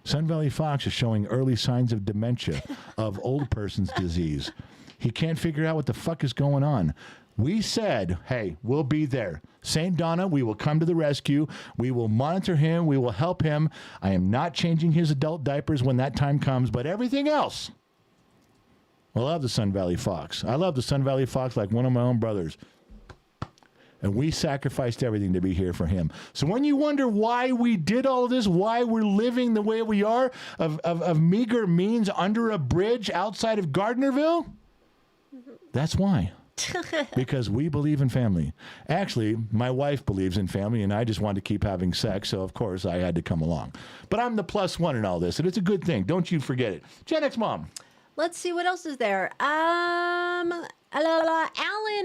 [SPEAKER 1] Sun Valley Fox is showing early signs of dementia, of old person's disease. He can't figure out what the fuck is going on. We said, hey, we'll be there. St. Donna, we will come to the rescue. We will monitor him. We will help him. I am not changing his adult diapers when that time comes, but everything else. I love the Sun Valley Fox. I love the Sun Valley Fox like one of my own brothers. And we sacrificed everything to be here for him. So when you wonder why we did all of this, why we're living the way we are, of meager means under a bridge outside of Gardnerville, that's why. Because we believe in family. Actually, my wife believes in family, and I just wanted to keep having sex, so of course I had to come along. But I'm the plus one in all this, and it's a good thing. Don't you forget it. Gen X Mom.
[SPEAKER 2] Let's see what else is there. Alan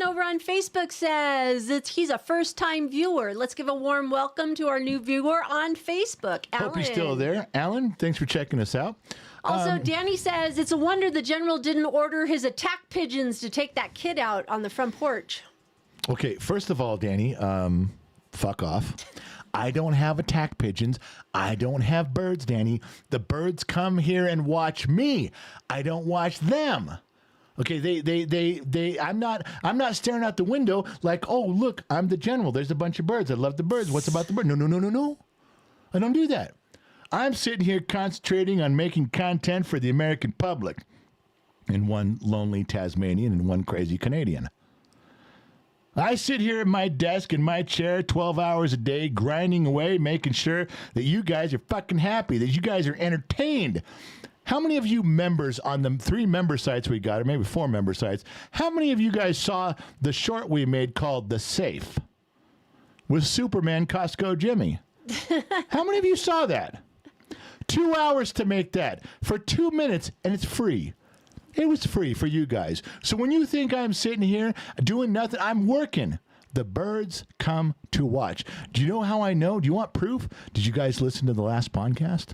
[SPEAKER 2] over on Facebook says he's a first-time viewer. Let's give a warm welcome to our new viewer on Facebook. Alan.
[SPEAKER 1] Hope you're still there. Alan, thanks for checking us out.
[SPEAKER 2] Also, Danny says it's a wonder the general didn't order his attack pigeons to take that kid out on the front porch.
[SPEAKER 1] Okay, first of all, Danny, fuck off. I don't have attack pigeons. I don't have birds, Danny. The birds come here and watch me. I don't watch them. Okay, I'm not staring out the window like, oh, look, I'm the general. There's a bunch of birds. I love the birds. What's about the bird? No. I don't do that. I'm sitting here concentrating on making content for the American public and one lonely Tasmanian and one crazy Canadian. I sit here at my desk in my chair 12 hours a day, grinding away, making sure that you guys are fucking happy, that you guys are entertained. How many of you members on the 3 member sites we got, or maybe 4 member sites, how many of you guys saw the short we made called The Safe with Superman Costco Jimmy? How many of you saw that? 2 hours to make that for 2 minutes, and it's free. It was free for you guys. So when you think I'm sitting here doing nothing, I'm working. The birds come to watch. Do you know how I know? Do you want proof? Did you guys listen to the last podcast?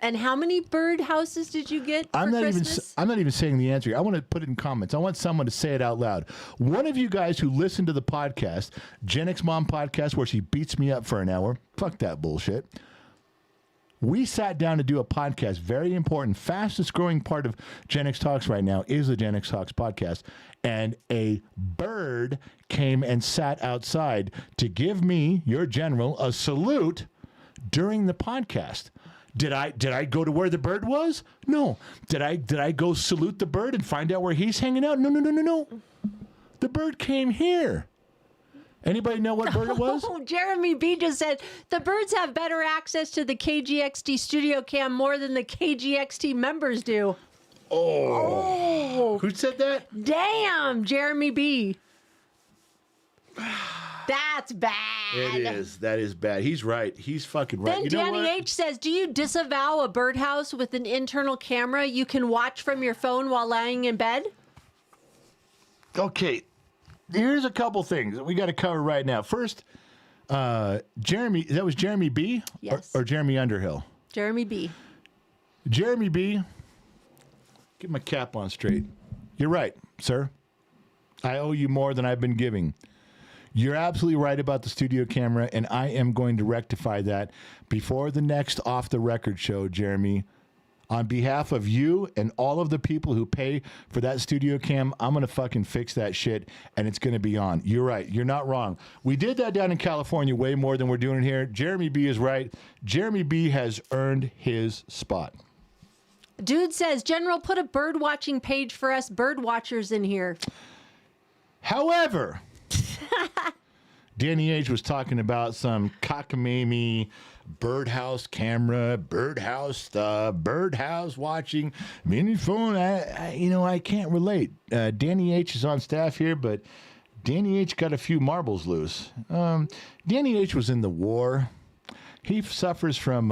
[SPEAKER 2] And how many bird houses did you get for Christmas?
[SPEAKER 1] I'm not even saying the answer. I want to put it in comments. I want someone to say it out loud. One of you guys who listened to the podcast, Gen X Mom podcast, where she beats me up for an hour. Fuck that bullshit. We sat down to do a podcast. Very important. Fastest growing part of Gen X Talks right now is the Gen X Talks podcast. And a bird came and sat outside to give me, your general, a salute during the podcast. Did I go to where the bird was? No. Did I go salute the bird and find out where he's hanging out? No. The bird came here. Anybody know what bird it was?
[SPEAKER 2] Oh, Jeremy B just said the birds have better access to the KGXT studio cam more than the KGXT members do.
[SPEAKER 1] Oh. Who said that?
[SPEAKER 2] Damn, Jeremy B. That's bad.
[SPEAKER 1] It is. That is bad. He's right. He's fucking right.
[SPEAKER 2] Then
[SPEAKER 1] You know
[SPEAKER 2] Danny
[SPEAKER 1] what?
[SPEAKER 2] H says, do you disavow a birdhouse with an internal camera you can watch from your phone while lying in bed?
[SPEAKER 1] Okay. Here's a couple things that we got to cover right now. First, Jeremy, that was Jeremy B?
[SPEAKER 2] Yes.
[SPEAKER 1] Or Jeremy Underhill?
[SPEAKER 2] Jeremy B.
[SPEAKER 1] Jeremy B, get my cap on straight. You're right, sir. I owe you more than I've been giving. You're absolutely right about the studio camera, and I am going to rectify that before the next Off the Record show, Jeremy. On behalf of you and all of the people who pay for that studio cam, I'm going to fucking fix that shit, and it's going to be on. You're right. You're not wrong. We did that down in California way more than we're doing it here. Jeremy B is right. Jeremy B has earned his spot.
[SPEAKER 2] Dude says, General, put a bird watching page for us bird watchers in here.
[SPEAKER 1] However, Danny H was talking about some cockamamie birdhouse camera, birdhouse watching, mini phone. I can't relate. Danny H is on staff here, but Danny H got a few marbles loose. Danny H was in the war. He suffers from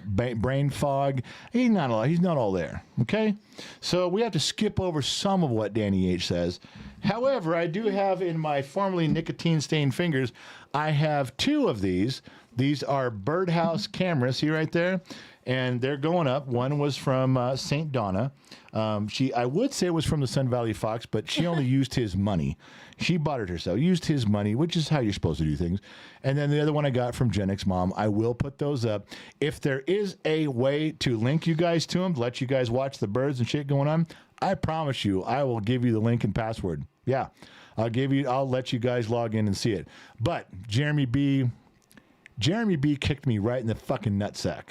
[SPEAKER 1] brain fog. He's not all there. Okay, so we have to skip over some of what Danny H says. However, I do have in my formerly nicotine-stained fingers, I have two of these. These are birdhouse cameras. See right there, and they're going up. One was from St. Donna. I would say it was from the Sun Valley Fox, but she only used his money. She bought it herself, used his money, which is how you're supposed to do things. And then the other one I got from Gen X Mom. I will put those up. If there is a way to link you guys to them, to let you guys watch the birds and shit going on, I promise you, I will give you the link and password. Yeah, I'll let you guys log in and see it. But Jeremy B kicked me right in the fucking nutsack.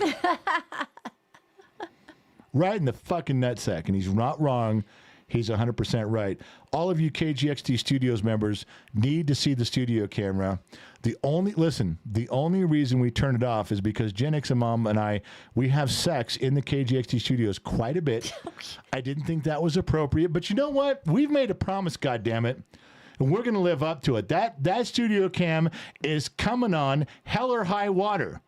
[SPEAKER 1] Right in the fucking nutsack. And he's not wrong. He's 100% right. All of you KGXT Studios members need to see the studio camera. The only reason we turn it off is because Gen X and Mom and I, we have sex in the KGXT Studios quite a bit. I didn't think that was appropriate, but you know what? We've made a promise, goddammit. And we're going to live up to it. That studio cam is coming on hell or high water.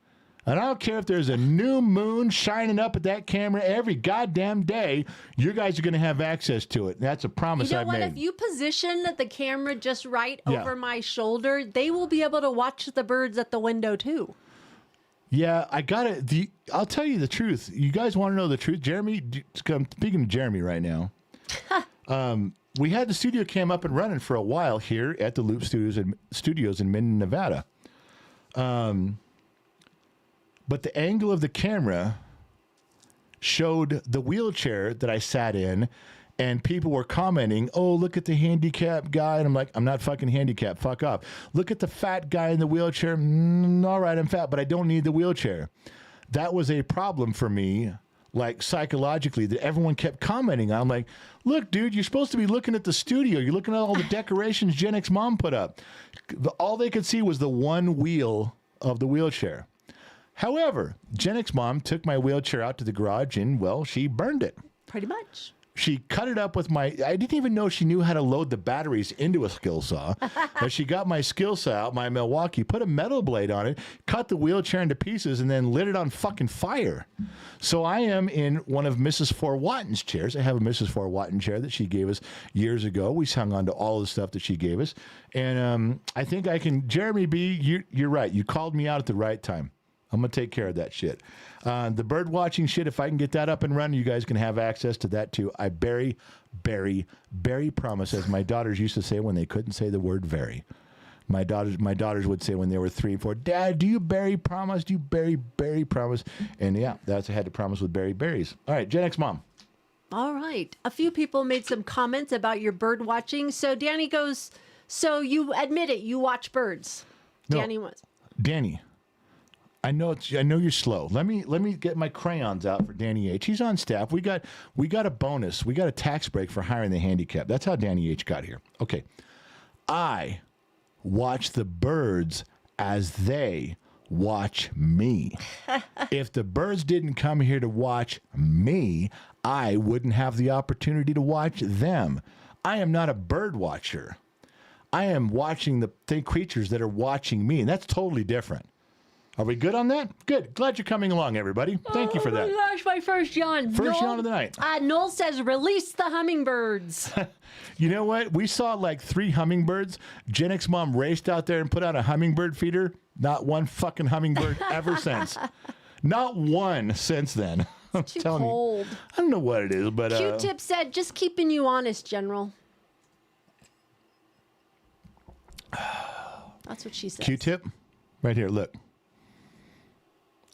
[SPEAKER 1] And I don't care if there's a new moon shining up at that camera every goddamn day, you guys are going to have access to it. That's a promise I've made.
[SPEAKER 2] You know what? If you position the camera just right over my shoulder, they will be able to watch the birds at the window too.
[SPEAKER 1] Yeah, I'll tell you the truth. You guys want to know the truth? Jeremy, I'm speaking to Jeremy right now. We had the studio cam up and running for a while here at the Loop Studios in Minden, Nevada. But the angle of the camera showed the wheelchair that I sat in, and people were commenting, oh, look at the handicapped guy. And I'm like, I'm not fucking handicapped. Fuck off. Look at the fat guy in the wheelchair. All right, I'm fat, but I don't need the wheelchair. That was a problem for me, like psychologically, that everyone kept commenting on. I'm like, look, dude, you're supposed to be looking at the studio. You're looking at all the decorations Gen X Mom put up. All they could see was the one wheel of the wheelchair. However, Gen X Mom took my wheelchair out to the garage and, well, she burned it.
[SPEAKER 2] Pretty much.
[SPEAKER 1] She cut it up with I didn't even know she knew how to load the batteries into a skill saw. But she got my skill saw out, my Milwaukee, put a metal blade on it, cut the wheelchair into pieces, and then lit it on fucking fire. So I am in one of Mrs. Fort Watten's chairs. I have a Mrs. Fort Watten chair that she gave us years ago. We hung on to all the stuff that she gave us. And I think I can, Jeremy B., you're right. You called me out at the right time. I'm going to take care of that shit. The bird watching shit, if I can get that up and running, you guys can have access to that too. I very promise, as my daughters used to say when they couldn't say the word very. My daughters would say when they were 3 and 4, Dad, do you berry promise? Do you berry promise? And yeah, that's I had to promise with berries. All right, Gen X mom.
[SPEAKER 2] All right. A few people made some comments about your bird watching. So Danny goes, so you admit it, you watch birds.
[SPEAKER 1] No.
[SPEAKER 2] Danny was.
[SPEAKER 1] Danny, I know you're slow. Let me get my crayons out for Danny H. He's on staff. We got a bonus. We got a tax break for hiring the handicap. That's how Danny H got here. Okay. I watch the birds as they watch me. If the birds didn't come here to watch me, I wouldn't have the opportunity to watch them. I am not a bird watcher. I am watching the creatures that are watching me, and that's totally different. Are we good on that? Good. Glad you're coming along, everybody. Thank you for that.
[SPEAKER 2] Oh my gosh, my first yawn.
[SPEAKER 1] First yawn of the night.
[SPEAKER 2] Noel says, release the hummingbirds.
[SPEAKER 1] You know what? We saw like 3 hummingbirds. Gen X mom raced out there and put out a hummingbird feeder. Not one fucking hummingbird ever since. Not one since then. I'm
[SPEAKER 2] Too
[SPEAKER 1] telling
[SPEAKER 2] cold.
[SPEAKER 1] you. I don't know what it is, but
[SPEAKER 2] Q-Tip said, just keeping you honest, General. That's what she said.
[SPEAKER 1] Q-Tip, right here. Look.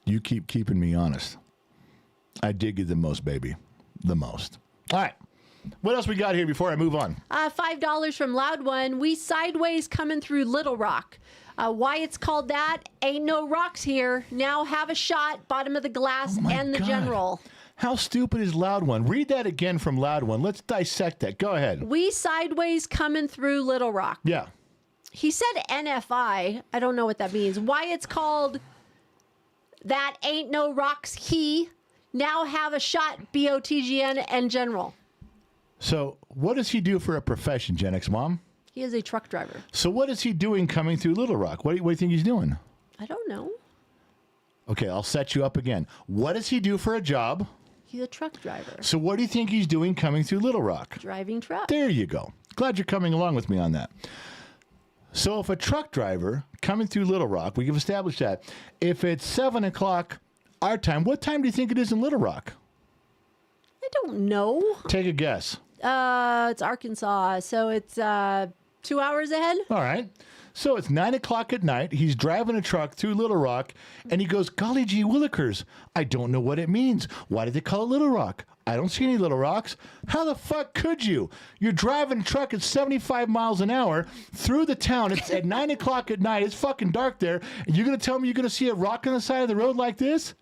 [SPEAKER 1] You keep keeping me honest. I dig you the most, baby. The most. All right. What else we got here before I move on?
[SPEAKER 2] $5 from Loud One. We sideways coming through Little Rock. Why it's called that? Ain't no rocks here. Now have a shot. Bottom of the glass
[SPEAKER 1] Oh my
[SPEAKER 2] and the
[SPEAKER 1] God.
[SPEAKER 2] General.
[SPEAKER 1] How stupid is Loud One? Read that again from Loud One. Let's dissect that. Go ahead.
[SPEAKER 2] We sideways coming through Little Rock.
[SPEAKER 1] Yeah.
[SPEAKER 2] He said NFI. I don't know what that means. Why it's called that ain't no rocks he. Now have a shot. BOTGN and General.
[SPEAKER 1] So what does he do for a profession, Gen X mom?
[SPEAKER 2] He is a truck driver.
[SPEAKER 1] So what is he doing coming through Little Rock? What do you think he's doing?
[SPEAKER 2] I don't know.
[SPEAKER 1] Okay, I'll set you up again. What does he do for a job?
[SPEAKER 2] He's a truck driver.
[SPEAKER 1] So what do you think he's doing coming through Little Rock?
[SPEAKER 2] Driving truck.
[SPEAKER 1] There you go. Glad you're coming along with me on that. So if a truck driver coming through Little Rock, we have established that. If it's 7 o'clock our time, what time do you think it is in Little Rock?
[SPEAKER 2] I don't know.
[SPEAKER 1] Take a guess.
[SPEAKER 2] It's Arkansas, so it's 2 hours ahead.
[SPEAKER 1] All right. So it's 9 o'clock at night. He's driving a truck through Little Rock, and he goes, golly gee willikers, I don't know what it means. Why did they call it Little Rock? I don't see any little rocks. How the fuck could you? You're driving a truck at 75 miles an hour through the town. It's at 9 o'clock at night. It's fucking dark there. And you're going to tell me you're going to see a rock on the side of the road like this?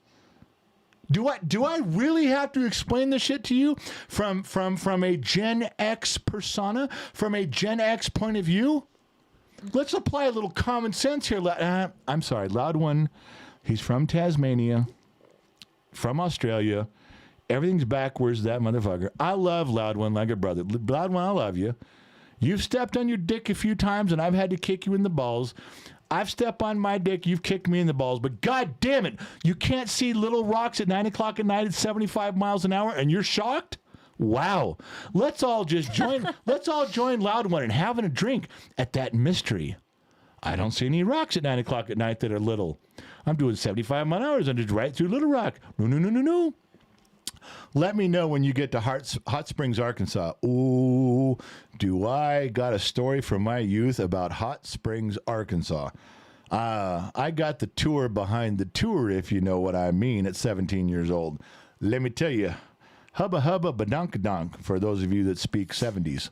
[SPEAKER 1] Do I really have to explain this shit to you from a Gen X persona, from a Gen X point of view? Let's apply a little common sense here. I'm sorry, Loud One. He's from Tasmania, from Australia. Everything's backwards, that motherfucker. I love Loud One like a brother. Loud One, I love you. You've stepped on your dick a few times, and I've had to kick you in the balls. I've stepped on my dick, you've kicked me in the balls, but god damn it, you can't see little rocks at 9 o'clock at night at 75 miles an hour, and you're shocked? Wow. Let's all just join. Let's all join Loud One and having a drink at that mystery. I don't see any rocks at 9 o'clock at night that are little. I'm doing 75 mile an hour and just right through Little Rock. No. Let me know when you get to Hot Springs, Arkansas. Ooh, do I got a story from my youth about Hot Springs, Arkansas. I got the tour behind the tour, if you know what I mean, at 17 years old. Let me tell you, hubba hubba badonk-a-donk for those of you that speak 70s.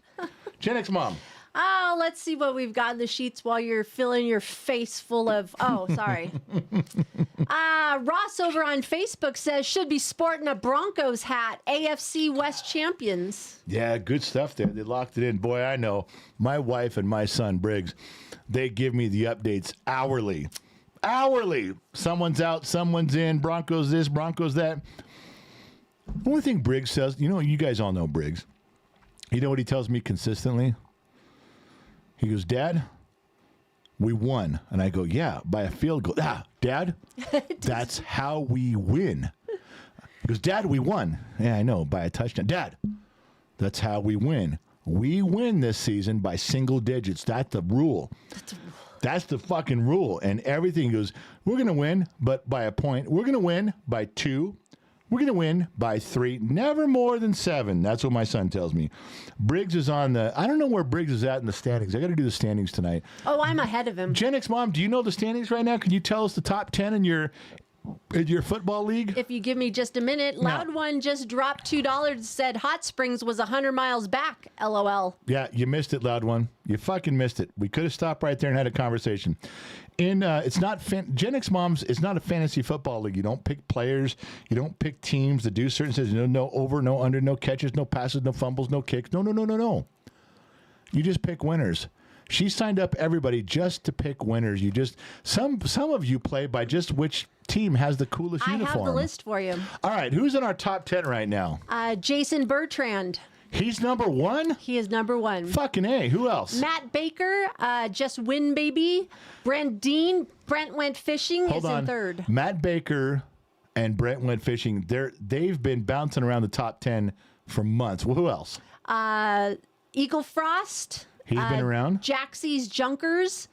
[SPEAKER 1] Gen X mom.
[SPEAKER 2] Oh, let's see what we've got in the sheets while you're filling your face full of. Oh, sorry. Ross over on Facebook says should be sporting a Broncos hat. AFC West champions.
[SPEAKER 1] Yeah, good stuff there. They locked it in. Boy, I know. My wife and my son, Briggs, they give me the updates hourly. Hourly. Someone's out, someone's in. Broncos this, Broncos that. The only thing Briggs says, you guys all know Briggs. You know what he tells me consistently? He goes, Dad, we won. And I go, yeah, by a field goal. Dad, that's how we win. He goes, Dad, we won. Yeah, I know, by a touchdown. Dad, that's how we win. We win this season by single digits. That's the rule. That's the fucking rule. And everything goes, we're going to win, but by a point. We're going to win by 2. We're going to win by 3, never more than 7. That's what my son tells me. Briggs is on I don't know where Briggs is at in the standings. I got to do the standings tonight.
[SPEAKER 2] Oh, I'm ahead of him.
[SPEAKER 1] Gen X Mom, do you know the standings right now? Can you tell us the top 10 in your football league?
[SPEAKER 2] If you give me just a minute, Loud One just dropped $2, said Hot Springs was 100 miles back. LOL.
[SPEAKER 1] Yeah, you missed it, Loud One. You fucking missed it. We could have stopped right there and had a conversation. It's not Gen X Moms. It's not a fantasy football league. You don't pick players. You don't pick teams to do certain things. No over, no under, no catches, no passes, no fumbles, no kicks. No. You just pick winners. She signed up everybody just to pick winners. You just some of you play by just which team has the coolest uniform.
[SPEAKER 2] I have the list for you.
[SPEAKER 1] All right, who's in our top 10 right now?
[SPEAKER 2] Jason Bertrand.
[SPEAKER 1] He's number 1?
[SPEAKER 2] He is number 1.
[SPEAKER 1] Fucking A. Who else?
[SPEAKER 2] Matt Baker, Just Win Baby. Brent Dean, Brent Went Fishing is in third.
[SPEAKER 1] Matt Baker and Brent Went Fishing, they've been bouncing around the top 10 for months. Well, who else?
[SPEAKER 2] Eagle Frost.
[SPEAKER 1] He's been around.
[SPEAKER 2] Jaxie's Junkers.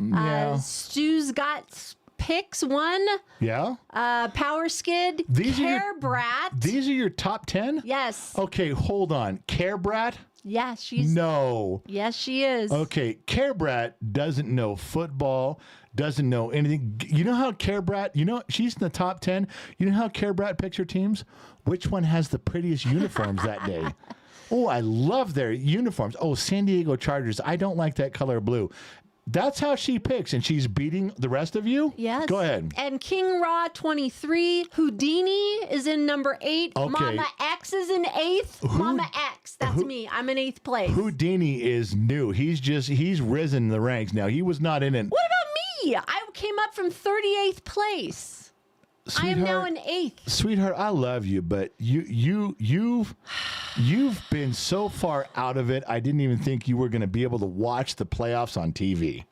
[SPEAKER 1] Yeah.
[SPEAKER 2] Stu's Got Picks 1.
[SPEAKER 1] Yeah.
[SPEAKER 2] Power Skid. Care Brat.
[SPEAKER 1] These are your top 10?
[SPEAKER 2] Yes.
[SPEAKER 1] Okay, hold on. Care Brat?
[SPEAKER 2] Yes, she's.
[SPEAKER 1] No.
[SPEAKER 2] Yes, she is.
[SPEAKER 1] Okay, Care Brat doesn't know football, doesn't know anything. You know how Care Brat, she's in the top 10. You know how Care Brat picks her teams? Which one has the prettiest uniforms that day? Oh, I love their uniforms. Oh, San Diego Chargers. I don't like that color blue. That's how she picks, and she's beating the rest of you?
[SPEAKER 2] Yes.
[SPEAKER 1] Go ahead.
[SPEAKER 2] And King Raw 23. Houdini is in number 8.
[SPEAKER 1] Okay.
[SPEAKER 2] Mama X is in 8th. Mama X. That's me. I'm in 8th place.
[SPEAKER 1] Houdini is new. He's risen in the ranks now. He was not in it.
[SPEAKER 2] What about me? I came up from 38th place. I am now in 8th.
[SPEAKER 1] Sweetheart, I love you, but you've been so far out of it. I didn't even think you were going to be able to watch the playoffs on TV.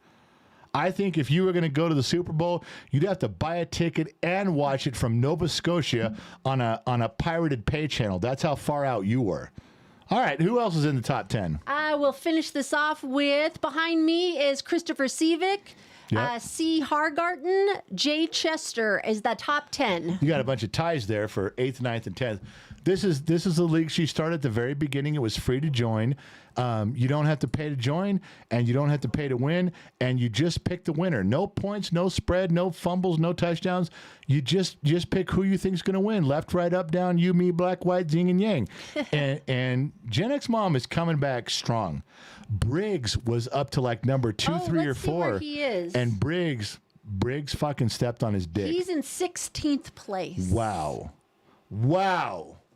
[SPEAKER 1] I think if you were going to go to the Super Bowl, you'd have to buy a ticket and watch it from Nova Scotia on a pirated pay channel. That's how far out you were. All right, who else is in the top 10?
[SPEAKER 2] I will finish this off with, behind me is Christopher Sivik.
[SPEAKER 1] Yep.
[SPEAKER 2] C. Hargarten, Jay Chester is the top 10.
[SPEAKER 1] You got a bunch of ties there for 8th, 9th, and 10th. This is the league she started at the very beginning. It was free to join. You don't have to pay to join, and you don't have to pay to win, and you just pick the winner. No points, no spread, no fumbles, no touchdowns. You just pick who you think is going to win. Left, right, up, down, you, me, black, white, yin and yang. and Gen X Mom is coming back strong. Briggs was up to like number 2, 3, or 4.
[SPEAKER 2] See where he is.
[SPEAKER 1] And Briggs fucking stepped on his dick.
[SPEAKER 2] He's in 16th place.
[SPEAKER 1] Wow.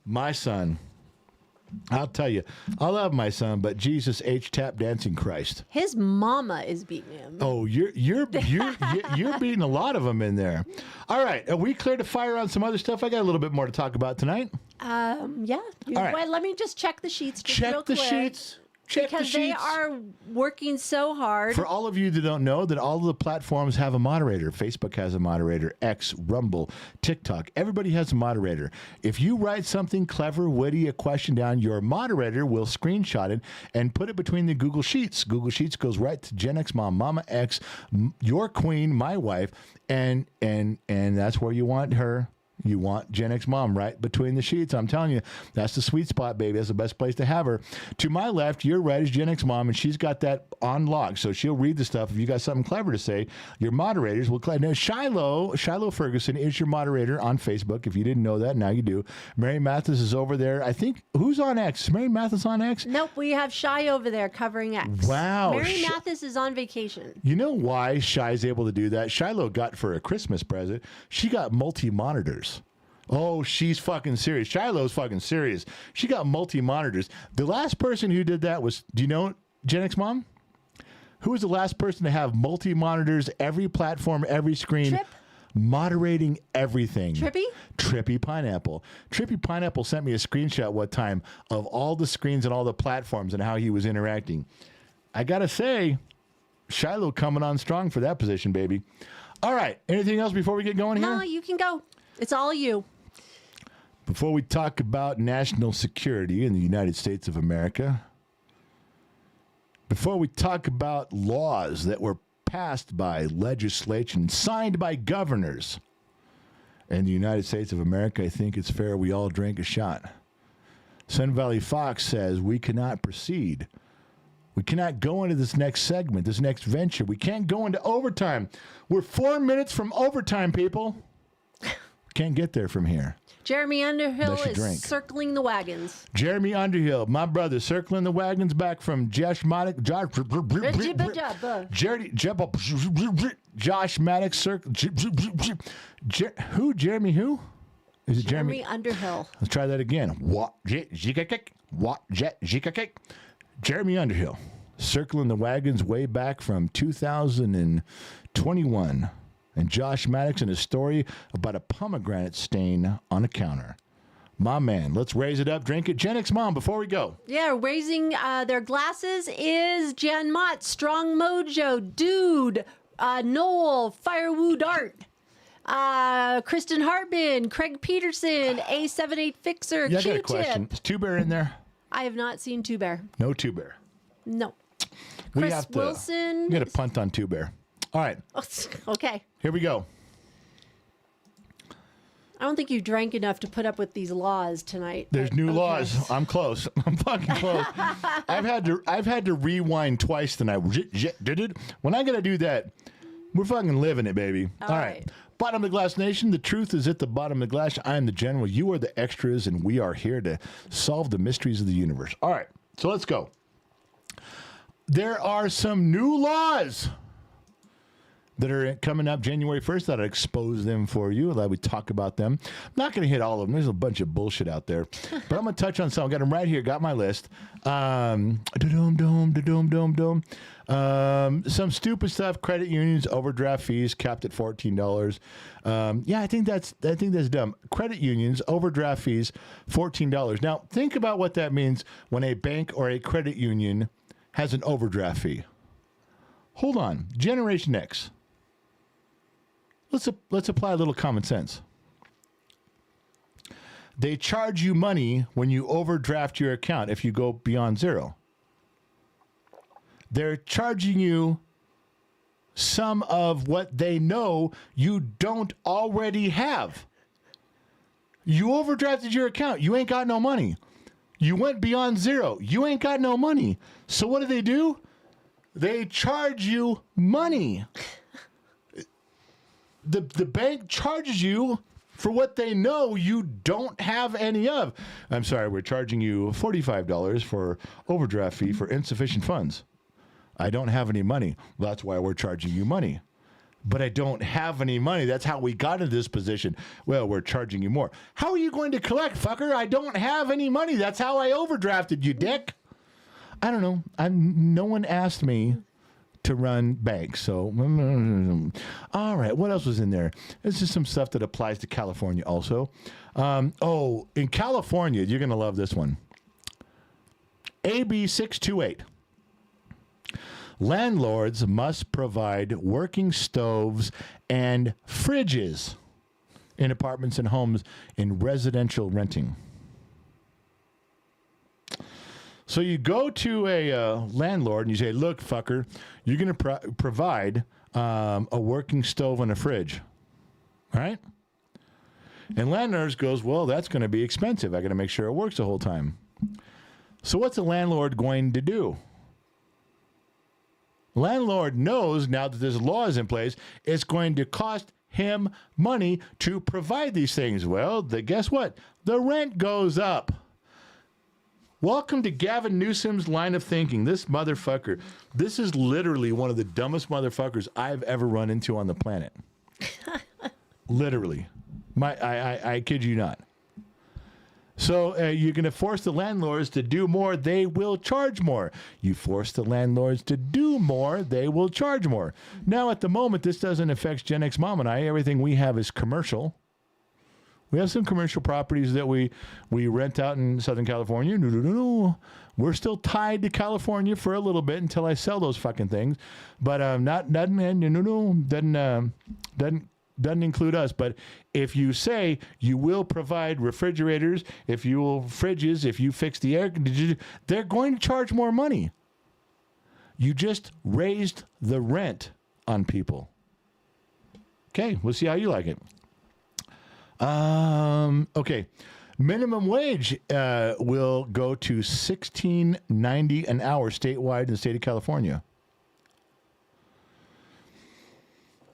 [SPEAKER 1] My son. I'll tell you, I love my son, but Jesus H tap dancing Christ.
[SPEAKER 2] His mama is beating him.
[SPEAKER 1] Oh, you're beating a lot of them in there. All right, are we clear to fire on some other stuff? I got a little bit more to talk about tonight.
[SPEAKER 2] Yeah.
[SPEAKER 1] All right.
[SPEAKER 2] Well, let me just check the sheets.
[SPEAKER 1] Check the sheets.
[SPEAKER 2] Because they are working so hard.
[SPEAKER 1] For all of you that don't know, that all of the platforms have a moderator. Facebook has a moderator, X, Rumble, TikTok. Everybody has a moderator. If you write something clever, witty, a question down, your moderator will screenshot it and put it between the Google Sheets. Google Sheets goes right to Gen X Mom, Mama X, your queen, my wife, and that's where you want her. You want Gen X Mom right between the sheets. I'm telling you, that's the sweet spot, baby. That's the best place to have her. To my left, your right is Gen X Mom, and she's got that on lock. So she'll read the stuff. If you got something clever to say, your moderators will. Now, Shiloh Ferguson is your moderator on Facebook. If you didn't know that, now you do. Mary Mathis is over there. I think, who's on X? Is Mary Mathis on X?
[SPEAKER 2] Nope, we have Shy over there covering X.
[SPEAKER 1] Wow.
[SPEAKER 2] Mary Mathis is on vacation.
[SPEAKER 1] You know why Shy's able to do that? Shiloh got for a Christmas present, she got multi-monitors. Oh, she's fucking serious. Shiloh's fucking serious. She got multi-monitors. The last person who did that was, do you know Gen X Mom? Who was the last person to have multi-monitors, every platform, every screen?
[SPEAKER 2] Trip?
[SPEAKER 1] Moderating everything.
[SPEAKER 2] Trippy
[SPEAKER 1] Pineapple. Trippy Pineapple sent me a screenshot one time of all the screens and all the platforms and how he was interacting. I got to say, Shiloh coming on strong for that position, baby. All right. Anything else before we get going here?
[SPEAKER 2] No, you can go. It's all you.
[SPEAKER 1] Before we talk about national security in the United States of America, before we talk about laws that were passed by legislation, signed by governors, In the United States of America, I think it's fair we all drink a shot. Sun Valley Fox says we cannot proceed. We cannot go into this next segment, this next venture. We can't go into overtime. We're 4 minutes from overtime, people. Can't get there from here.
[SPEAKER 2] Jeremy Underhill
[SPEAKER 1] Unless you
[SPEAKER 2] is
[SPEAKER 1] drink.
[SPEAKER 2] circling the wagons.
[SPEAKER 1] Jeremy Underhill, my brother, circling the wagons back from Josh Maddox. Josh Maddox. Who? Jeremy who? Is it
[SPEAKER 2] Jeremy Underhill.
[SPEAKER 1] Let's try that again. Jeremy Underhill, circling the wagons way back from 2021. And Josh Maddox and his story about a pomegranate stain on a counter. My man, let's raise it up, drink it. Gen X Mom, before we go.
[SPEAKER 2] Yeah, raising their glasses is Jan Mott, Strong Mojo, Dude, Noel, Firewood Art, Kristen Hartman, Craig Peterson, A78 Fixer,
[SPEAKER 1] Yeah, I got a
[SPEAKER 2] Q-Tip.
[SPEAKER 1] question. Is Two Bear in there?
[SPEAKER 2] I have not seen Two Bear.
[SPEAKER 1] No Two Bear.
[SPEAKER 2] No.
[SPEAKER 1] We
[SPEAKER 2] Chris
[SPEAKER 1] have to.
[SPEAKER 2] Wilson.
[SPEAKER 1] We got to punt on Two Bear. All right,
[SPEAKER 2] Okay.
[SPEAKER 1] here we go.
[SPEAKER 2] I don't think you drank enough to put up with these laws tonight.
[SPEAKER 1] There's
[SPEAKER 2] but
[SPEAKER 1] new
[SPEAKER 2] okay.
[SPEAKER 1] laws. I'm close. I'm fucking close. I've had to rewind twice tonight. When I gotta do that, we're fucking living it, baby. All right. Bottom of the Glass Nation, the truth is at the bottom of the glass. I am the general. You are the extras, and we are here to solve the mysteries of the universe. All right, so let's go. There are some new laws that are coming up January 1st that I'll expose them for you. That we talk about them. I'm not going to hit all of them. There's a bunch of bullshit out there. But I'm going to touch on some. I got them right here. Got my list. Some stupid stuff. Credit unions, overdraft fees capped at $14. Yeah, I think that's dumb. Credit unions, overdraft fees, $14. Now, think about what that means when a bank or a credit union has an overdraft fee. Hold on. Generation X. Let's apply a little common sense. They charge you money when you overdraft your account if you go beyond zero. They're charging you some of what they know you don't already have. You overdrafted your account. You ain't got no money. You went beyond zero. You ain't got no money. So what do? They charge you money. The bank charges you for what they know you don't have any of. I'm sorry, we're charging you $45 for overdraft fee for insufficient funds. I don't have any money. That's why we're charging you money. But I don't have any money. That's how we got into this position. Well, we're charging you more. How are you going to collect, fucker? I don't have any money. That's how I overdrafted you, dick. I don't know. No one asked me to run banks. So, all right. What else was in there? This is some stuff that applies to California also. In California, you're going to love this one. AB 628. Landlords must provide working stoves and fridges in apartments and homes in residential renting. So you go to a landlord and you say, look, fucker, you're going to provide a working stove and a fridge. All right? And landlord goes, well, that's going to be expensive. I got to make sure it works the whole time. So what's a landlord going to do? Landlord knows now that this law is in place, it's going to cost him money to provide these things. Well, guess what? The rent goes up. Welcome to Gavin Newsom's line of thinking. This motherfucker, this is literally one of the dumbest motherfuckers I've ever run into on the planet. Literally. I kid you not. So you're going to force the landlords to do more, they will charge more. You force the landlords to do more, they will charge more. Now, at the moment, this doesn't affect Gen X Mom and I. Everything we have is commercial. We have some commercial properties that we rent out in Southern California. No. We're still tied to California for a little bit until I sell those fucking things. But doesn't include us. But if you say you will provide refrigerators, if you will fridges, if you fix the air, they're going to charge more money. You just raised the rent on people. Okay, we'll see how you like it. Okay. Minimum wage will go to $16.90 an hour statewide in the state of California.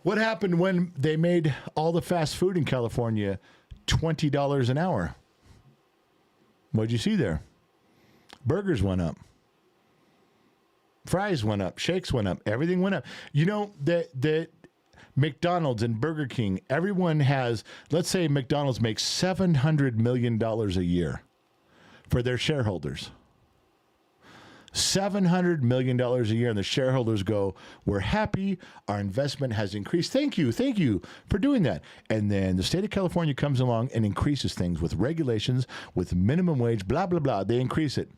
[SPEAKER 1] What happened when they made all the fast food in California $20 an hour? What'd you see there? Burgers went up. Fries went up. Shakes went up. Everything went up. You know, that McDonald's and Burger King, everyone has, let's say McDonald's makes $700 million a year for their shareholders. $700 million a year, and the shareholders go, we're happy, our investment has increased. Thank you for doing that. And then the state of California comes along and increases things with regulations, with minimum wage, blah, blah, blah. They increase it.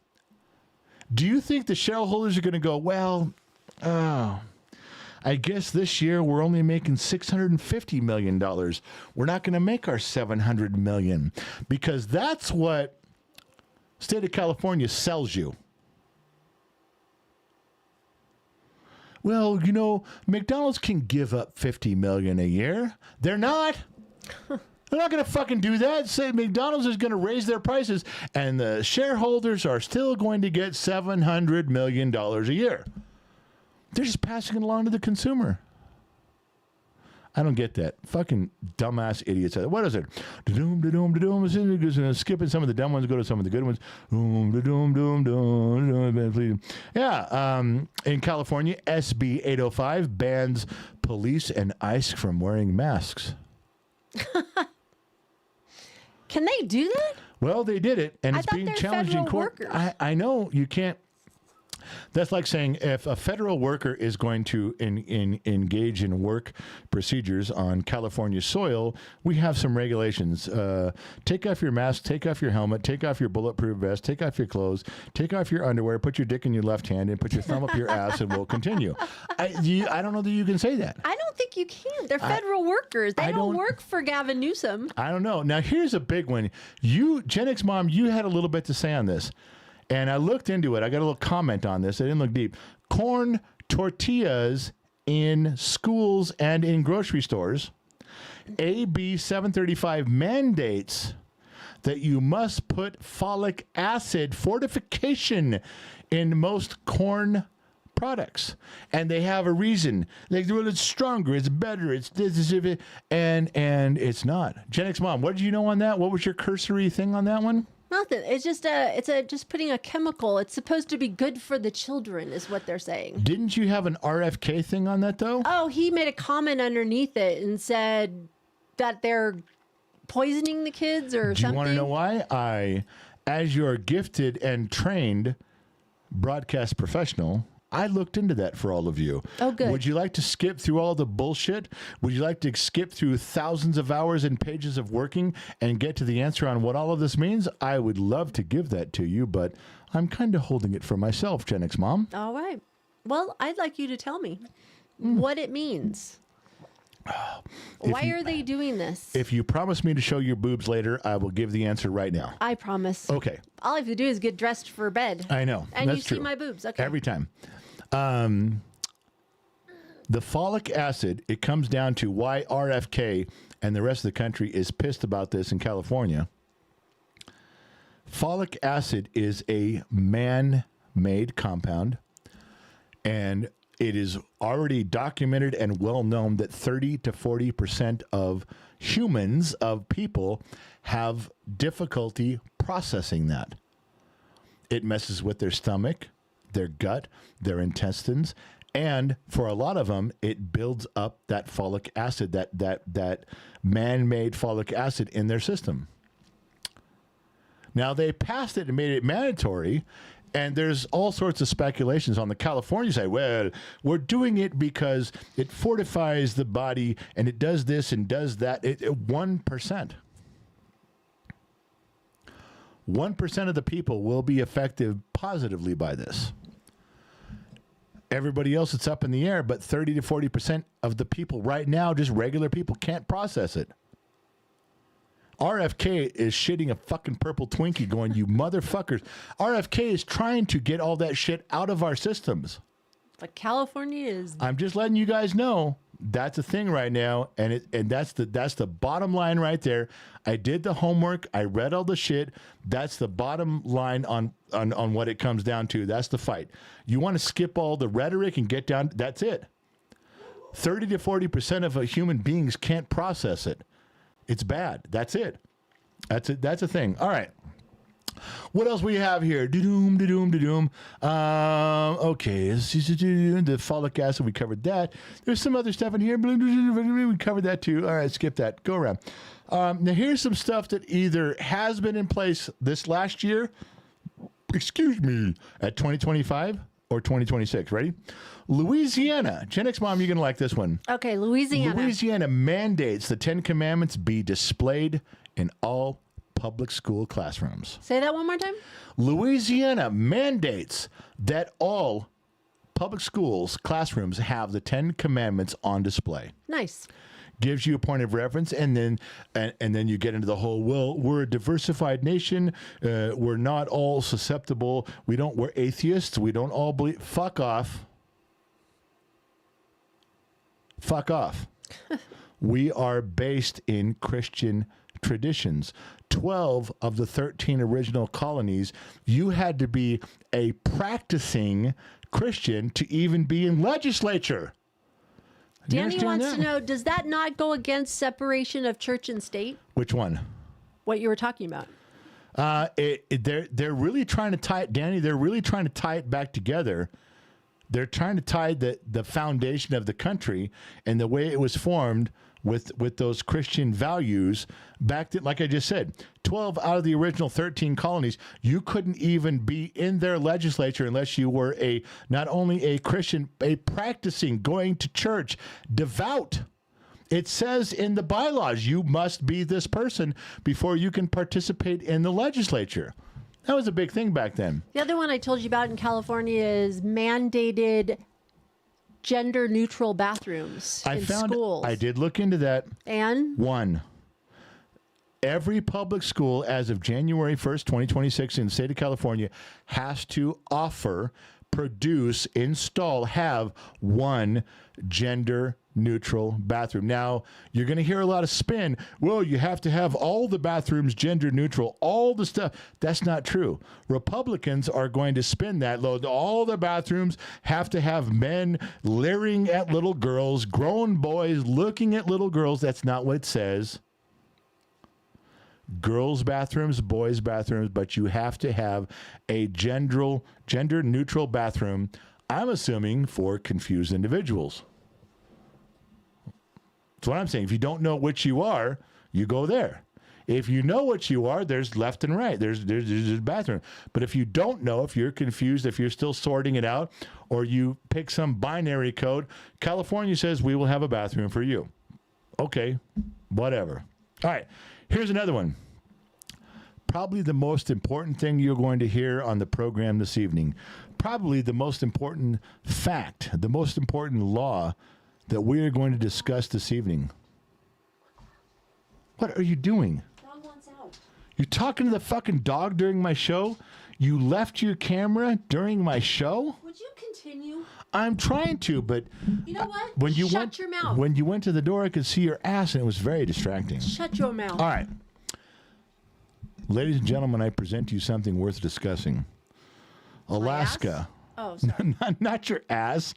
[SPEAKER 1] Do you think the shareholders are going to go, well, I guess this year we're only making $650 million. We're not going to make our $700 million, because that's what state of California sells you. Well, you know, McDonald's can give up $50 million a year. They're not. They're not going to fucking do that. Say McDonald's is going to raise their prices, and the shareholders are still going to get $700 million a year. They're just passing it along to the consumer. I don't get that. Fucking dumbass idiots. What is it? Da-doom, da-doom, da-doom. Skipping some of the dumb ones, go to some of the good ones. Da-doom, doom, doom. Yeah. In California, SB 805 bans police and ICE from wearing masks.
[SPEAKER 2] Can they do that?
[SPEAKER 1] Well, they did it, and it's being challenged in court. I know you can't. That's like saying if a federal worker is going to engage in work procedures on California soil, we have some regulations. Take off your mask, take off your helmet, take off your bulletproof vest, take off your clothes, take off your underwear, put your dick in your left hand, and put your thumb up your ass, and we'll continue. I don't know that you can say that.
[SPEAKER 2] I don't think you can. They're federal workers. They don't work for Gavin Newsom.
[SPEAKER 1] I don't know. Now, here's a big one. You, Gen X Mom, you had a little bit to say on this. And I looked into it. I got a little comment on this. I didn't look deep. Corn tortillas in schools and in grocery stores. AB 735 mandates that you must put folic acid fortification in most corn products. And they have a reason. Like, well, it's stronger, it's better, it's this, and it's not. Gen X Mom, what did you know on that? What was your cursory thing on that one?
[SPEAKER 2] Nothing. It's just just putting a chemical. It's supposed to be good for the children, is what they're saying.
[SPEAKER 1] Didn't you have an RFK thing on that though?
[SPEAKER 2] Oh, he made a comment underneath it and said that they're poisoning the kids or something. Do you
[SPEAKER 1] want to know why? As your gifted and trained broadcast professional, I looked into that for all of you.
[SPEAKER 2] Oh, good.
[SPEAKER 1] Would you like to skip through all the bullshit? Would you like to skip through thousands of hours and pages of working and get to the answer on what all of this means? I would love to give that to you, but I'm kind of holding it for myself, Gen X Mom.
[SPEAKER 2] All right. Well, I'd like you to tell me what it means. Why are they doing this?
[SPEAKER 1] If you promise me to show your boobs later, I will give the answer right now.
[SPEAKER 2] I promise.
[SPEAKER 1] Okay.
[SPEAKER 2] All I have to do is get dressed for bed.
[SPEAKER 1] I know.
[SPEAKER 2] And
[SPEAKER 1] That's
[SPEAKER 2] you see
[SPEAKER 1] true.
[SPEAKER 2] my boobs. Okay.
[SPEAKER 1] Every time. The folic acid, it comes down to why RFK and the rest of the country is pissed about this in California. Folic acid is a man-made compound, and it is already documented and well known that 30 to 40% of humans, of people, have difficulty processing that. It messes with their stomach, their gut, their intestines, and for a lot of them, it builds up that folic acid, that man-made folic acid in their system. Now, they passed it and made it mandatory, and there's all sorts of speculations on the California side. Well, we're doing it because it fortifies the body, and it does this and does that. 1%. 1% of the people will be affected positively by this. Everybody else, it's up in the air, but 30 to 40% of the people right now, just regular people, can't process it. RFK is shitting a fucking purple Twinkie going, you motherfuckers. RFK is trying to get all that shit out of our systems.
[SPEAKER 2] But California is...
[SPEAKER 1] I'm just letting you guys know. That's a thing right now, and that's the bottom line right there. I did the homework. I read all the shit. That's the bottom line on what it comes down to. That's the fight. You want to skip all the rhetoric and get down. That's it. 30 to 40% of human beings can't process it. It's bad. That's it. That's it. That's a thing. All right. What else we have here? Da-doom, da-doom, da-doom. Okay, the folic acid, we covered that. There's some other stuff in here. We covered that too. All right, skip that. Go around. Now, here's some stuff that either has been in place this last year, at 2025 or 2026. Ready? Louisiana. Gen X Mom, you're going to like this one.
[SPEAKER 2] Okay, Louisiana.
[SPEAKER 1] Louisiana mandates the 10 Commandments be displayed in all public school classrooms.
[SPEAKER 2] Say that one more time.
[SPEAKER 1] Louisiana mandates that all public schools classrooms have the 10 Commandments on display.
[SPEAKER 2] Nice.
[SPEAKER 1] Gives you a point of reference, and then you get into the whole, well, we're a diversified nation. We're not all susceptible. We're atheists. We don't all believe. Fuck off. Fuck off. We are based in Christian traditions. 12 of the 13 original colonies, you had to be a practicing Christian to even be in legislature.
[SPEAKER 2] Danny wants to know, does that not go against separation of church and state?
[SPEAKER 1] Which one?
[SPEAKER 2] What you were talking about.
[SPEAKER 1] They're really trying to tie it, Danny, they're really trying to tie it back together. They're trying to tie the foundation of the country and the way it was formed with those Christian values back to, like I just said, 12 out of the original 13 colonies, you couldn't even be in their legislature unless you were not only a Christian, a practicing, going to church, devout. It says in the bylaws, you must be this person before you can participate in the legislature. That was a big thing back then.
[SPEAKER 2] The other one I told you about in California is mandated gender-neutral bathrooms in schools.
[SPEAKER 1] I did look into that.
[SPEAKER 2] And?
[SPEAKER 1] One, every public school as of January 1st, 2026 in the state of California has to offer, produce, install, have one gender-neutral bathroom. Now, you're going to hear a lot of spin. Well, you have to have all the bathrooms gender-neutral, all the stuff. That's not true. Republicans are going to spin that load. All the bathrooms have to have men leering at little girls, grown boys looking at little girls. That's not what it says. Girls' bathrooms, boys' bathrooms, but you have to have a gender-neutral bathroom, I'm assuming, for confused individuals. That's what I'm saying. If you don't know which you are, you go there. If you know what you are, there's left and right. There's a bathroom. But if you don't know, if you're confused, if you're still sorting it out, or you pick some binary code, California says we will have a bathroom for you. Okay, whatever. All right, here's another one. Probably the most important thing you're going to hear on the program this evening. Probably the most important fact, the most important law that we are going to discuss this evening. What are you doing?
[SPEAKER 2] Dog wants out.
[SPEAKER 1] You talking to the fucking dog during my show? You left your camera during my show?
[SPEAKER 2] Would you continue?
[SPEAKER 1] I'm trying to, but
[SPEAKER 2] you know what?
[SPEAKER 1] when you
[SPEAKER 2] Shut your mouth.
[SPEAKER 1] When you went to the door, I could see your ass, and it was very distracting.
[SPEAKER 2] Shut your mouth.
[SPEAKER 1] All right. Ladies and gentlemen, I present to you something worth discussing. Alaska.
[SPEAKER 2] Oh, sorry.
[SPEAKER 1] Not your ass.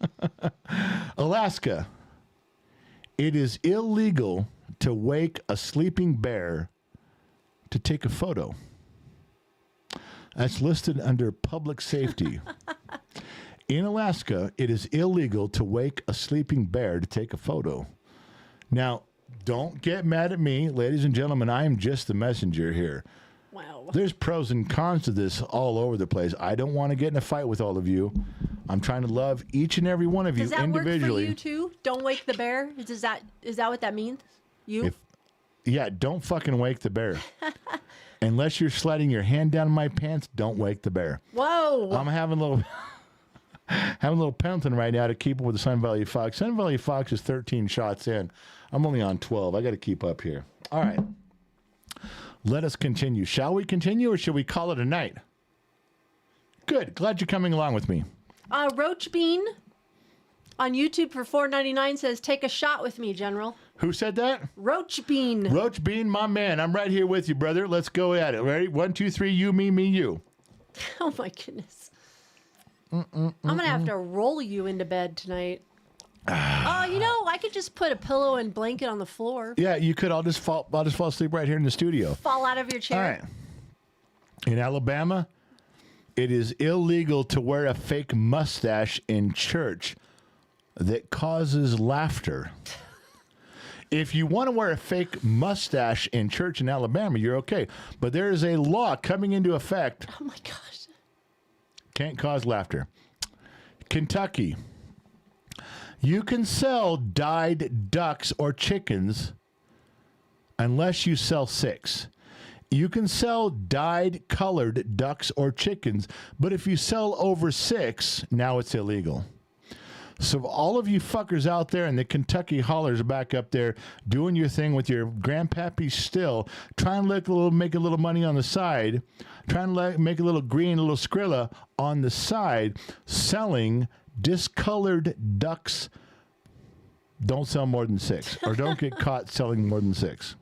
[SPEAKER 1] Alaska. It is illegal to wake a sleeping bear to take a photo. That's listed under public safety. In Alaska, it is illegal to wake a sleeping bear to take a photo. Now, don't get mad at me, ladies and gentlemen. I am just the messenger here.
[SPEAKER 2] Wow.
[SPEAKER 1] There's pros and cons to this all over the place. I don't want to get in a fight with all of you. I'm trying to love each and every one of you individually.
[SPEAKER 2] Does that work for you too? Don't wake the bear? Is that what that means? You?
[SPEAKER 1] Don't fucking wake the bear. Unless you're sliding your hand down my pants, don't wake the bear.
[SPEAKER 2] Whoa.
[SPEAKER 1] I'm having a little penalty right now to keep up with the Sun Valley Fox. Sun Valley Fox is 13 shots in. I'm only on 12. I got to keep up here. All right. Let us continue. Shall we continue or should we call it a night? Good. Glad you're coming along with me.
[SPEAKER 2] Roach bean. On YouTube for $4.99 says, take a shot with me, General.
[SPEAKER 1] Who said that?
[SPEAKER 2] Roach Bean.
[SPEAKER 1] Roach Bean, my man. I'm right here with you, brother. Let's go at it. Ready? 1, 2, 3. You, me, you.
[SPEAKER 2] Oh, my goodness. I'm going to have to roll you into bed tonight. Oh, I could just put a pillow and blanket on the floor.
[SPEAKER 1] Yeah, you could. I'll just fall asleep right here in the studio.
[SPEAKER 2] Fall out of your chair.
[SPEAKER 1] All right. In Alabama, it is illegal to wear a fake mustache in church that causes laughter. If you want to wear a fake mustache in church in Alabama, you're okay. But there is a law coming into effect.
[SPEAKER 2] Oh, my gosh.
[SPEAKER 1] Can't cause laughter. Kentucky. You can sell dyed ducks or chickens unless you sell 6. You can sell dyed colored ducks or chickens, but if you sell over 6, now it's illegal. So all of you fuckers out there in the Kentucky hollers back up there doing your thing with your grandpappy still, trying to make a little money on the side, trying to make a little green, a little Skrilla on the side, selling discolored ducks, don't sell more than 6, or don't get caught selling more than 6.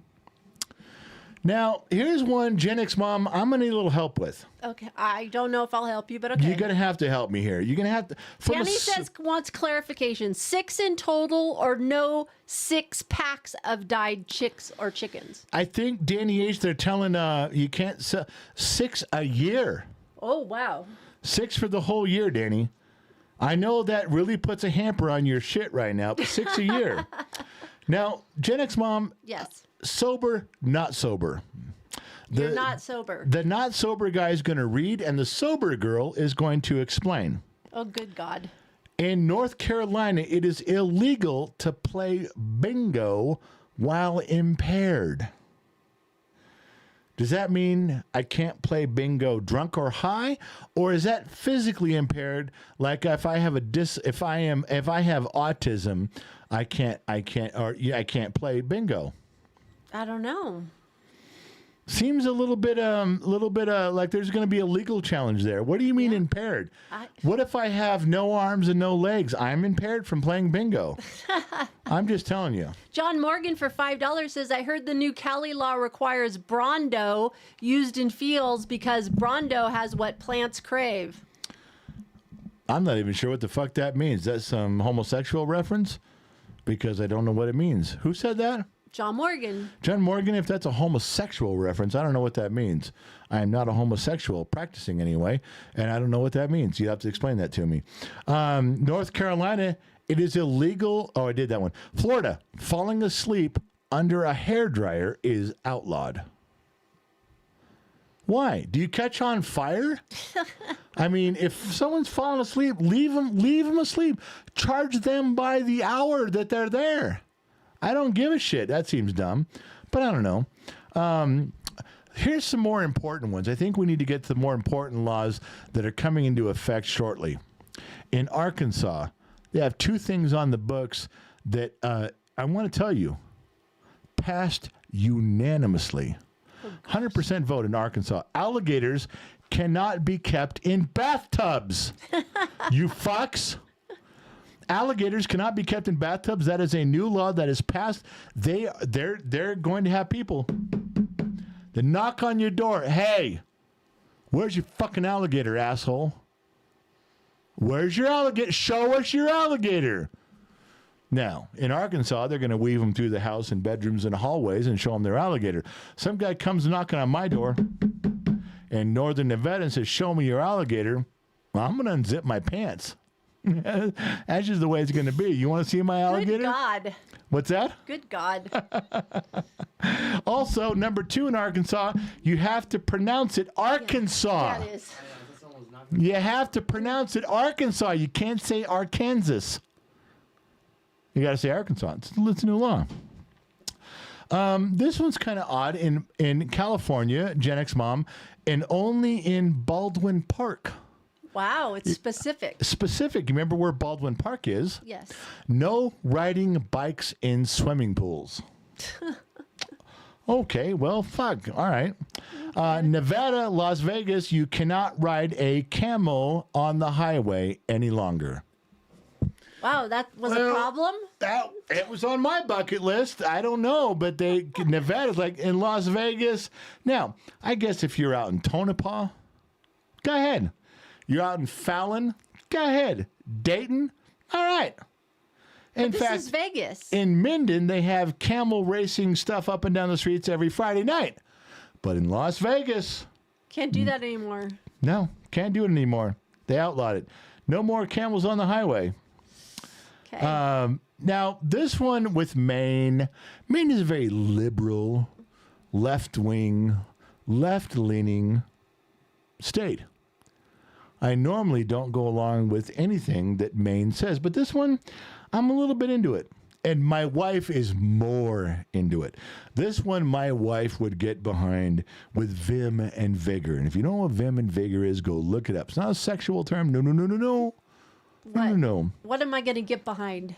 [SPEAKER 1] Now, here's one, Gen X Mom, I'm going to need a little help with.
[SPEAKER 2] Okay. I don't know if I'll help you, but okay.
[SPEAKER 1] You're going to have to help me here. You're going to have to.
[SPEAKER 2] Danny wants clarification. 6 in total or no 6 packs of dyed chicks or chickens?
[SPEAKER 1] I think, Danny H., they're telling you can't sell 6 a year.
[SPEAKER 2] Oh, wow.
[SPEAKER 1] 6 for the whole year, Danny. I know that really puts a hamper on your shit right now, but 6 a year. Now, Gen X Mom.
[SPEAKER 2] Yes.
[SPEAKER 1] Sober, not sober.
[SPEAKER 2] You're not sober.
[SPEAKER 1] The not sober guy is going to read, and the sober girl is going to explain.
[SPEAKER 2] Oh, good God.
[SPEAKER 1] In North Carolina, it is illegal to play bingo while impaired. Does that mean I can't play bingo drunk or high, or is that physically impaired? Like if I have if I have autism, I can't play bingo.
[SPEAKER 2] I don't know.
[SPEAKER 1] Seems a little bit like there's going to be a legal challenge there. What do you mean impaired? What if I have no arms and no legs? I'm impaired from playing bingo. I'm just telling you.
[SPEAKER 2] John Morgan for $5 says, I heard the new Cali law requires Brawndo used in fields because Brawndo has what plants crave.
[SPEAKER 1] I'm not even sure what the fuck that means. That's some homosexual reference? Because I don't know what it means. Who said that?
[SPEAKER 2] John Morgan.
[SPEAKER 1] John Morgan, if that's a homosexual reference, I don't know what that means. I am not a homosexual, practicing anyway, and I don't know what that means. You have to explain that to me. North Carolina, it is illegal. Oh, I did that one. Florida, falling asleep under a hairdryer is outlawed. Why? Do you catch on fire? I mean, if someone's falling asleep, leave them asleep. Charge them by the hour that they're there. I don't give a shit. That seems dumb, but I don't know. Here's some more important ones. I think we need to get to the more important laws that are coming into effect shortly. In Arkansas, they have 2 things on the books that I want to tell you passed unanimously. 100% vote in Arkansas. Alligators cannot be kept in bathtubs. You fucks. Alligators cannot be kept in bathtubs. That is a new law that is passed. They're going to have people that knock on your door. Hey, where's your fucking alligator, asshole? Where's your alligator? Show us your alligator. Now, in Arkansas, they're going to weave them through the house and bedrooms and hallways and show them their alligator. Some guy comes knocking on my door in northern Nevada and says, show me your alligator. Well, I'm going to unzip my pants. That's just the way it's going to be. You want to see my alligator?
[SPEAKER 2] Good God.
[SPEAKER 1] What's that?
[SPEAKER 2] Good God.
[SPEAKER 1] Also, number 2 in Arkansas, you have to pronounce it Arkansas.
[SPEAKER 2] That is.
[SPEAKER 1] You have to pronounce it Arkansas. You can't say Arkansas. You got to say Arkansas. It's a new law. This one's kind of odd. In California, Gen X Mom, and only in Baldwin Park.
[SPEAKER 2] Wow, it's specific.
[SPEAKER 1] Specific. You remember where Baldwin Park is?
[SPEAKER 2] Yes.
[SPEAKER 1] No riding bikes in swimming pools. Okay, well, fuck. All right. Nevada, Las Vegas, you cannot ride a camel on the highway any longer.
[SPEAKER 2] Wow, that was a problem?
[SPEAKER 1] It was on my bucket list. I don't know, but Nevada's like in Las Vegas. Now, I guess if you're out in Tonopah, go ahead. You're out in Fallon, go ahead. Dayton, all right. In
[SPEAKER 2] This
[SPEAKER 1] fact,
[SPEAKER 2] is Vegas.
[SPEAKER 1] in Minden, they have camel racing stuff up and down the streets every Friday night. But in Las Vegas,
[SPEAKER 2] Can't do that anymore.
[SPEAKER 1] no, can't do it anymore. They outlawed it. No more camels on the highway.
[SPEAKER 2] Okay.
[SPEAKER 1] Now, this one with Maine. Maine is a very liberal, left-wing, left-leaning state. I normally don't go along with anything that Maine says, but this one, I'm a little bit into it. And my wife is more into it. This one, my wife would get behind with vim and vigor. And if you don't know what vim and vigor is, go look it up. It's not a sexual term. No, no, no, no, no.
[SPEAKER 2] What?
[SPEAKER 1] No.
[SPEAKER 2] What am I going to get behind?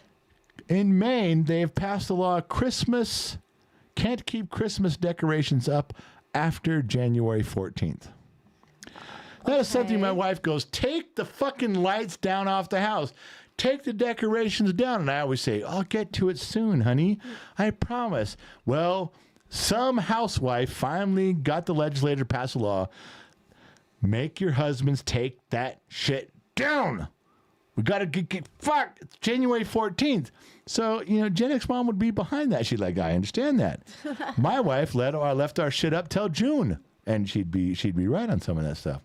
[SPEAKER 1] In Maine, they have passed a law Christmas can't keep Christmas decorations up after January 14th. That is something my wife goes, take the fucking lights down off the house. Take the decorations down. And I always say, I'll get to it soon, honey. I promise. Well, some housewife finally got the legislature to pass a law. Make your husbands take that shit down. We got to get fuck. It's January 14th. So, Gen X mom would be behind that. She'd like, I understand that. My wife left our shit up till June. And she'd be right on some of that stuff.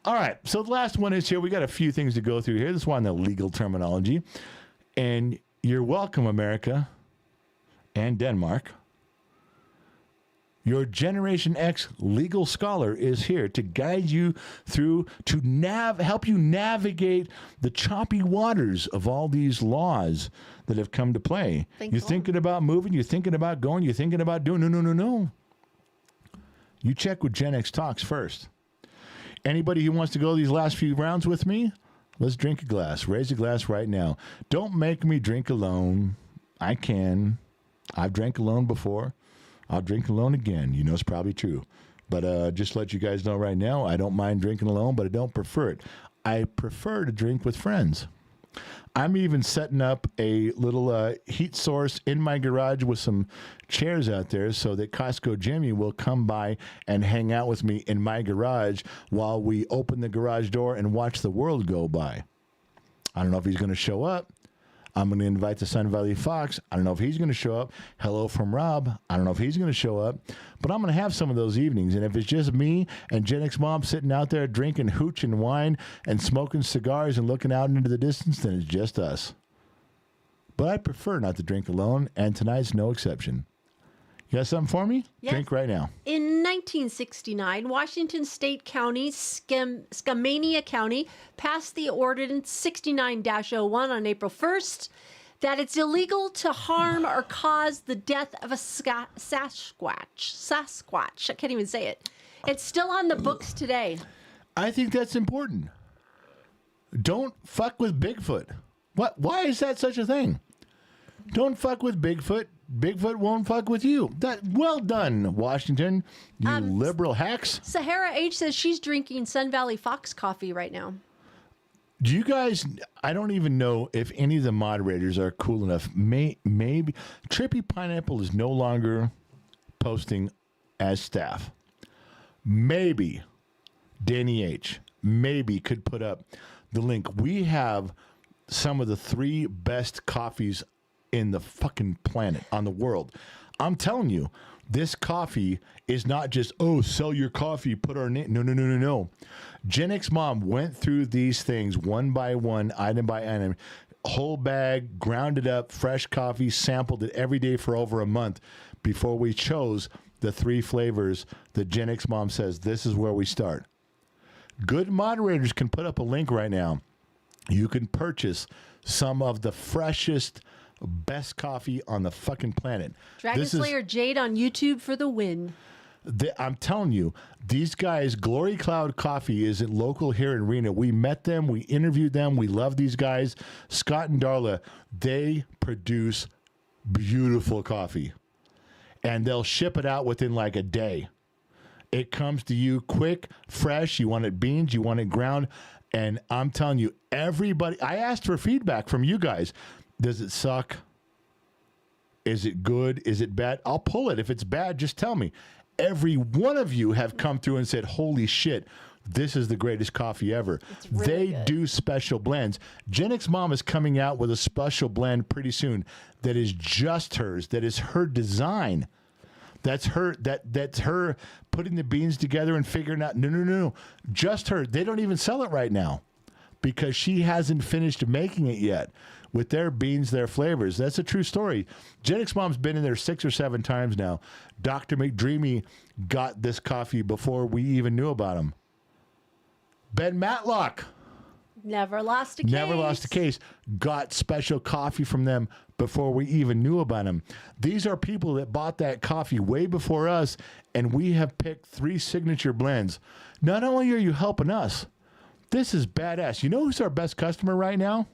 [SPEAKER 1] All right. So the last one is here. We got a few things to go through here. This one, the legal terminology. And you're welcome, America and Denmark. Your Generation X legal scholar is here to guide you through, to help you navigate the choppy waters of all these laws that have come to play. You're thinking about moving, you're thinking about going, you're thinking about doing, no. You check with Gen X Talks first. Anybody who wants to go these last few rounds with me, let's drink a glass. Raise a glass right now. Don't make me drink alone. I can. I've drank alone before. I'll drink alone again. It's probably true. But just to let you guys know right now, I don't mind drinking alone, but I don't prefer it. I prefer to drink with friends. I'm even setting up a little heat source in my garage with some chairs out there so that Costco Jimmy will come by and hang out with me in my garage while we open the garage door and watch the world go by. I don't know if he's going to show up. I'm going to invite the Sun Valley Fox. I don't know if he's going to show up. Hello from Rob. I don't know if he's going to show up. But I'm going to have some of those evenings. And if it's just me and Gen X Mom sitting out there drinking hooch and wine and smoking cigars and looking out into the distance, then it's just us. But I prefer not to drink alone, and tonight's no exception. You got something for me?
[SPEAKER 2] Yes.
[SPEAKER 1] Drink right now.
[SPEAKER 2] In 1969, Washington State County, Skamania County, passed the Ordinance 69-01 on April 1st that it's illegal to harm or cause the death of a Sasquatch. I can't even say it. It's still on the books today.
[SPEAKER 1] I think that's important. Don't fuck with Bigfoot. What? Why is that such a thing? Don't fuck with Bigfoot. Bigfoot won't fuck with you. Well done, Washington, you liberal hacks.
[SPEAKER 2] Sahara H says she's drinking Sun Valley Fox coffee right now.
[SPEAKER 1] Do you guys, I don't even know if any of the moderators are cool enough. Maybe Trippy Pineapple is no longer posting as staff. Maybe Danny H. maybe could put up the link. We have some of the 3 best coffees in the fucking planet, on the world. I'm telling you, this coffee is not just, sell your coffee, put our name. No. Gen X Mom went through these things one by one, item by item, whole bag, ground it up, fresh coffee, sampled it every day for over a month before we chose the 3 flavors that Gen X Mom says this is where we start. Good moderators can put up a link right now. You can purchase some of the freshest, best coffee on the fucking planet.
[SPEAKER 2] Dragon Slayer Jade on YouTube for the win.
[SPEAKER 1] I'm telling you, these guys, Glory Cloud Coffee is local here in Reno. We met them. We interviewed them. We love these guys. Scott and Darla, they produce beautiful coffee. And they'll ship it out within like a day. It comes to you quick, fresh. You want it beans, you want it ground. And I'm telling you, everybody, I asked for feedback from you guys. Does it suck? Is it good? Is it bad? I'll pull it. If it's bad, just tell me. Every one of you have come through and said, holy shit, this is the greatest coffee ever.
[SPEAKER 2] Really
[SPEAKER 1] they
[SPEAKER 2] good.
[SPEAKER 1] do special blends. Gen X Mom is coming out with a special blend pretty soon that is just hers, that is her design. That's her putting the beans together and figuring out, no. Just her. They don't even sell it right now because she hasn't finished making it yet with their beans, their flavors. That's a true story. Gen X Mom's been in there 6 or 7 times now. Dr. McDreamy got this coffee before we even knew about him. Ben Matlock.
[SPEAKER 2] Never lost a case.
[SPEAKER 1] Never lost a case. Got special coffee from them before we even knew about them. These are people that bought that coffee way before us, and we have picked 3 signature blends. Not only are you helping us, this is badass. You know who's our best customer right now?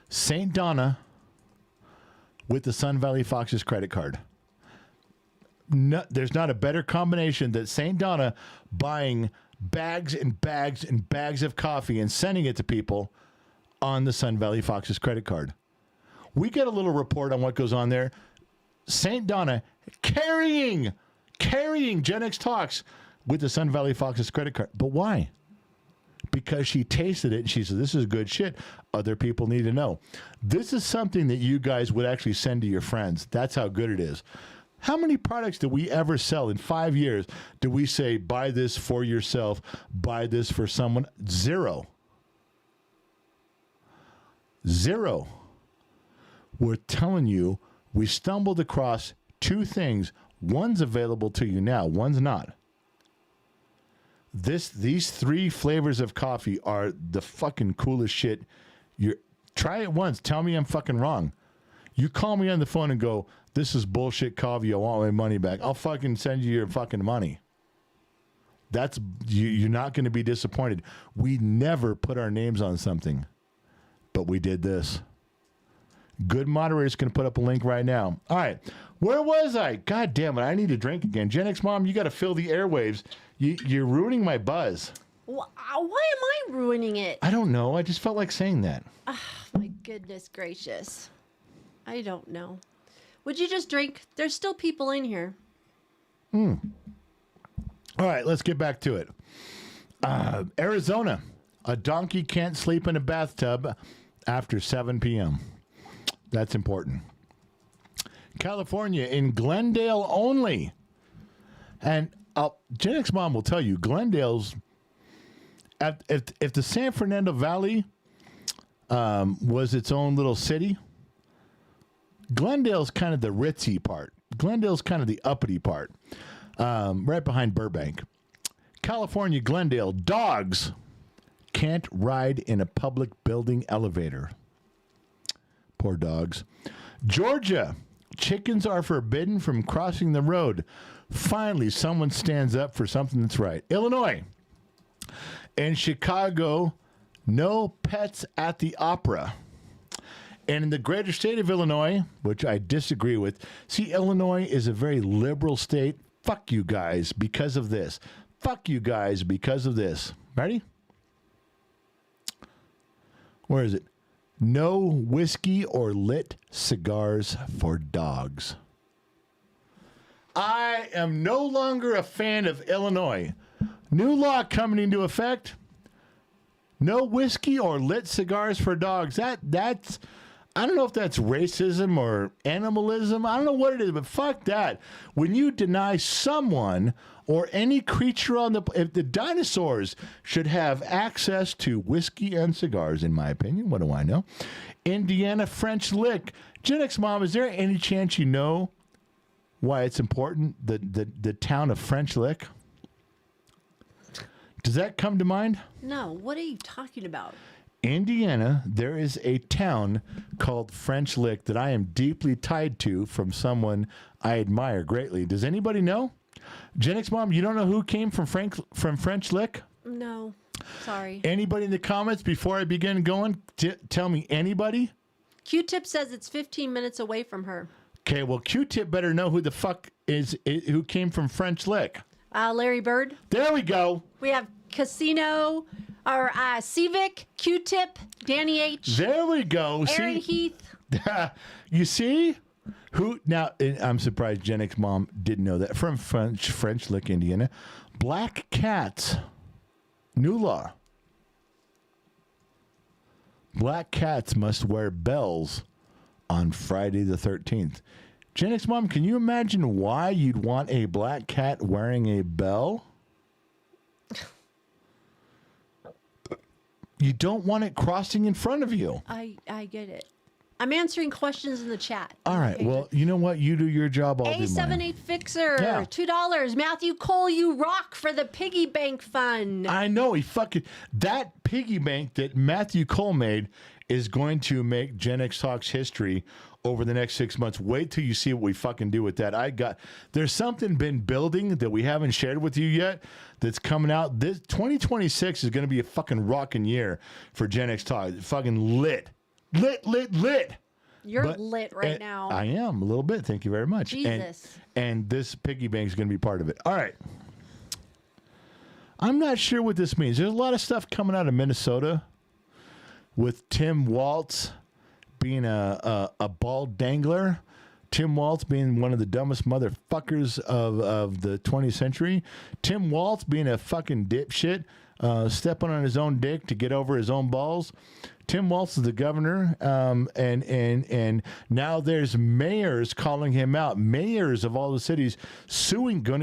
[SPEAKER 1] St. Donna with the Sun Valley Foxes credit card. No, there's not a better combination than St. Donna buying bags and bags and bags of coffee and sending it to people on the Sun Valley Foxes credit card. We get a little report on what goes on there. St. Donna carrying Gen X Talks with the Sun Valley Foxes credit card. But why? Because she tasted it and she said, this is good shit. Other people need to know. This is something that you guys would actually send to your friends. That's how good it is. How many products do we ever sell in 5 years? Do we say, buy this for yourself, buy this for someone? Zero. We're telling you, we stumbled across 2 things. One's available to you now, one's not. These 3 flavors of coffee are the fucking coolest shit. Try it once. Tell me I'm fucking wrong. You call me on the phone and go, this is bullshit coffee. I want my money back. I'll fucking send you your fucking money. That's you're not going to be disappointed. We never put our names on something, but we did this. Good moderator's going to put up a link right now. All right. Where was I? God damn it. I need to drink again. Gen X Mom, you got to fill the airwaves. You're ruining my buzz.
[SPEAKER 2] Why am I ruining it?
[SPEAKER 1] I don't know. I just felt like saying that.
[SPEAKER 2] My goodness gracious. I don't know. Would you just drink? There's still people in here.
[SPEAKER 1] All right, let's get back to it. Arizona. A donkey can't sleep in a bathtub after 7 p.m. That's important. California, in Glendale only. And Gen X Mom will tell you, Glendale's, if the San Fernando Valley was its own little city, Glendale's kind of the ritzy part. Glendale's kind of the uppity part, right behind Burbank. California, Glendale, dogs can't ride in a public building elevator. Poor dogs. Georgia, chickens are forbidden from crossing the road. Finally, someone stands up for something that's right. Illinois. In Chicago, no pets at the opera. And in the greater state of Illinois, which I disagree with, see, Illinois is a very liberal state. Fuck you guys because of this. Fuck you guys because of this. Ready? Where is it? No whiskey or lit cigars for dogs. I am no longer a fan of Illinois. New law coming into effect. No whiskey or lit cigars for dogs. That's I don't know if that's racism or animalism. I don't know what it is, but fuck that. When you deny someone or any creature on if the dinosaurs should have access to whiskey and cigars, in my opinion. What do I know? Indiana French Lick. Gen X Mom, is there any chance you know why it's important, the town of French Lick? Does that come to mind?
[SPEAKER 2] No. What are you talking about?
[SPEAKER 1] Indiana, there is a town called French Lick that I am deeply tied to from someone I admire greatly. Does anybody know? Gen X Mom, you don't know who came from French Lick?
[SPEAKER 2] No. Sorry.
[SPEAKER 1] Anybody in the comments before I begin going? Tell me, anybody?
[SPEAKER 2] Q-Tip says it's 15 minutes away from her.
[SPEAKER 1] Okay, well, Q-Tip better know who the fuck who came from French Lick.
[SPEAKER 2] Larry Bird.
[SPEAKER 1] There we go.
[SPEAKER 2] We have Casino, Or Civic, Q-Tip, Danny H,
[SPEAKER 1] There we go.
[SPEAKER 2] Aaron
[SPEAKER 1] See,
[SPEAKER 2] Heath.
[SPEAKER 1] you see who now? And I'm surprised Gen X mom didn't know that. From French Lick, Indiana, black cats. New law. Black cats must wear bells on Friday the 13th. Gen X mom, can you imagine why you'd want a black cat wearing a bell? You don't want it crossing in front of you.
[SPEAKER 2] I get it. I'm answering questions in the chat.
[SPEAKER 1] All right. Well, you know what? You do your job. I'll do mine.
[SPEAKER 2] A78 Fixer,
[SPEAKER 1] Yeah.
[SPEAKER 2] $2. Matthew Cole, you rock for the piggy bank fund.
[SPEAKER 1] I know he fucking that piggy bank that Matthew Cole made is going to make Gen X Talks history over the next 6 months. Wait till you see what we fucking do with that. There's something been building that we haven't shared with you yet that's coming out. This 2026 is going to be a fucking rocking year for Gen X Talk. Fucking lit.
[SPEAKER 2] You're
[SPEAKER 1] But-
[SPEAKER 2] lit right
[SPEAKER 1] and
[SPEAKER 2] now.
[SPEAKER 1] I am a little bit. Thank you very much.
[SPEAKER 2] Jesus.
[SPEAKER 1] And this piggy bank is going to be part of it. All right. I'm not sure what this means. There's a lot of stuff coming out of Minnesota with Tim Waltz being a ball dangler. Tim Waltz being one of the dumbest motherfuckers of the 20th century. Tim Waltz being a fucking dipshit, stepping on his own dick to get over his own balls. Tim Waltz is the governor, and now there's mayors calling him out. Mayors of all the cities suing, going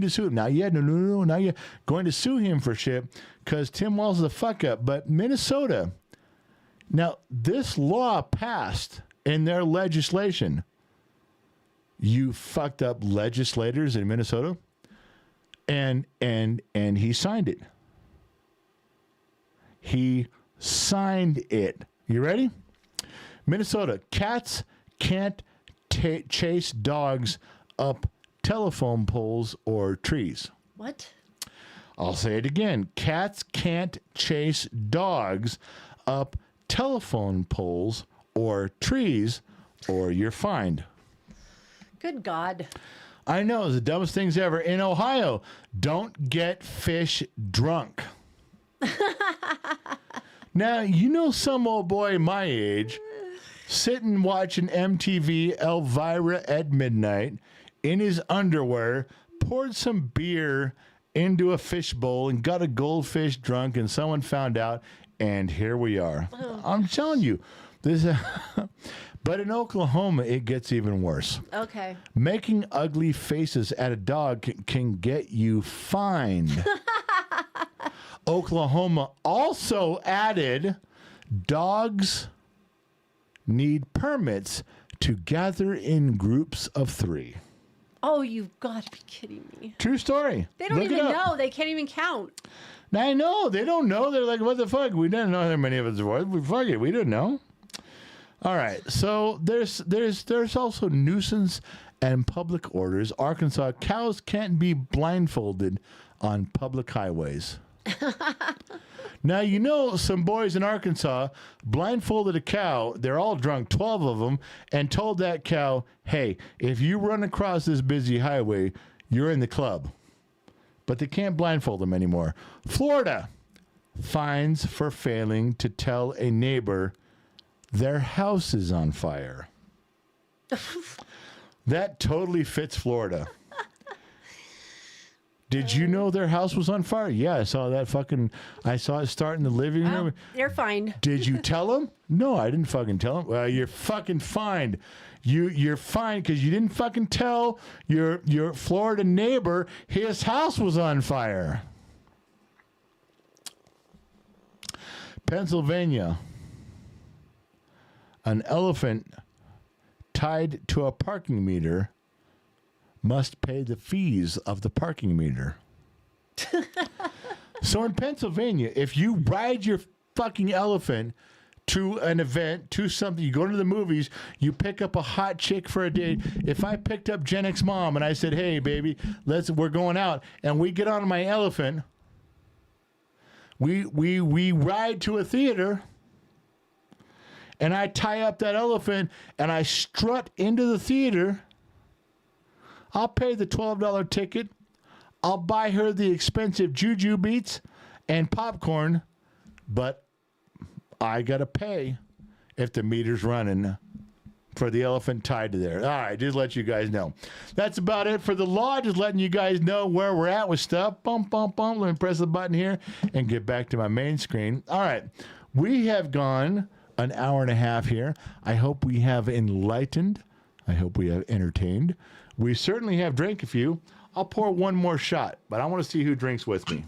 [SPEAKER 1] to sue him. Now, now you're going to sue him for shit because Tim Waltz is a fuck up. But Minnesota, now this law passed in their legislation. You fucked up legislators in Minnesota, and he signed it. He signed it. You ready? Minnesota, cats can't chase dogs up telephone poles or trees.
[SPEAKER 2] What?
[SPEAKER 1] I'll say it again. Cats can't chase dogs up telephone poles or trees, or you're fined.
[SPEAKER 2] Good God.
[SPEAKER 1] I know, it's the dumbest things ever. In Ohio, don't get fish drunk. Now, you know some old boy my age sitting watching MTV Elvira at midnight in his underwear, poured some beer into a fishbowl and got a goldfish drunk, and someone found out, and here we are. I'm telling you, this. But in Oklahoma, it gets even worse.
[SPEAKER 2] Okay.
[SPEAKER 1] Making ugly faces at a dog can get you fined. Oklahoma also added dogs need permits to gather in groups of 3.
[SPEAKER 2] Oh, you've got to be kidding me.
[SPEAKER 1] True story.
[SPEAKER 2] They don't
[SPEAKER 1] Look
[SPEAKER 2] even
[SPEAKER 1] it up.
[SPEAKER 2] know. They can't even count.
[SPEAKER 1] I know. They don't know. They're like, what the fuck? We didn't know how many of us were. Fuck it. We didn't know. All right. So there's also nuisance and public orders. Arkansas, cows can't be blindfolded on public highways. Now, you know, some boys in Arkansas blindfolded a cow. They're all drunk, 12 of them, and told that cow, hey, if you run across this busy highway, you're in the club. But they can't blindfold them anymore. Florida, fines for failing to tell a neighbor their house is on fire. That totally fits Florida. Did you know their house was on fire? Yeah, I saw it start in the living room.
[SPEAKER 2] They're fine.
[SPEAKER 1] Did you tell them? No, I didn't fucking tell them. Well, you're fucking fined. You're fined because you didn't fucking tell your Florida neighbor his house was on fire. Pennsylvania. An elephant tied to a parking meter must pay the fees of the parking meter. So in Pennsylvania, if you ride your fucking elephant to an event, to something, you go to the movies, you pick up a hot chick for a date. If I picked up Gen X mom and I said, hey, baby, we're going out, and we get on my elephant, we ride to a theater, and I tie up that elephant and I strut into the theater, I'll pay the $12 ticket. I'll buy her the expensive juju beats, and popcorn, but I got to pay if the meter's running for the elephant tied to there. All right, just let you guys know. That's about it for the law. Just letting you guys know where we're at with stuff. Bump, bump, bump. Let me press the button here and get back to my main screen. All right, we have gone an hour and a half here. I hope we have enlightened. I hope we have entertained. We certainly have drank a few. I'll pour one more shot, but I want to see who drinks with me.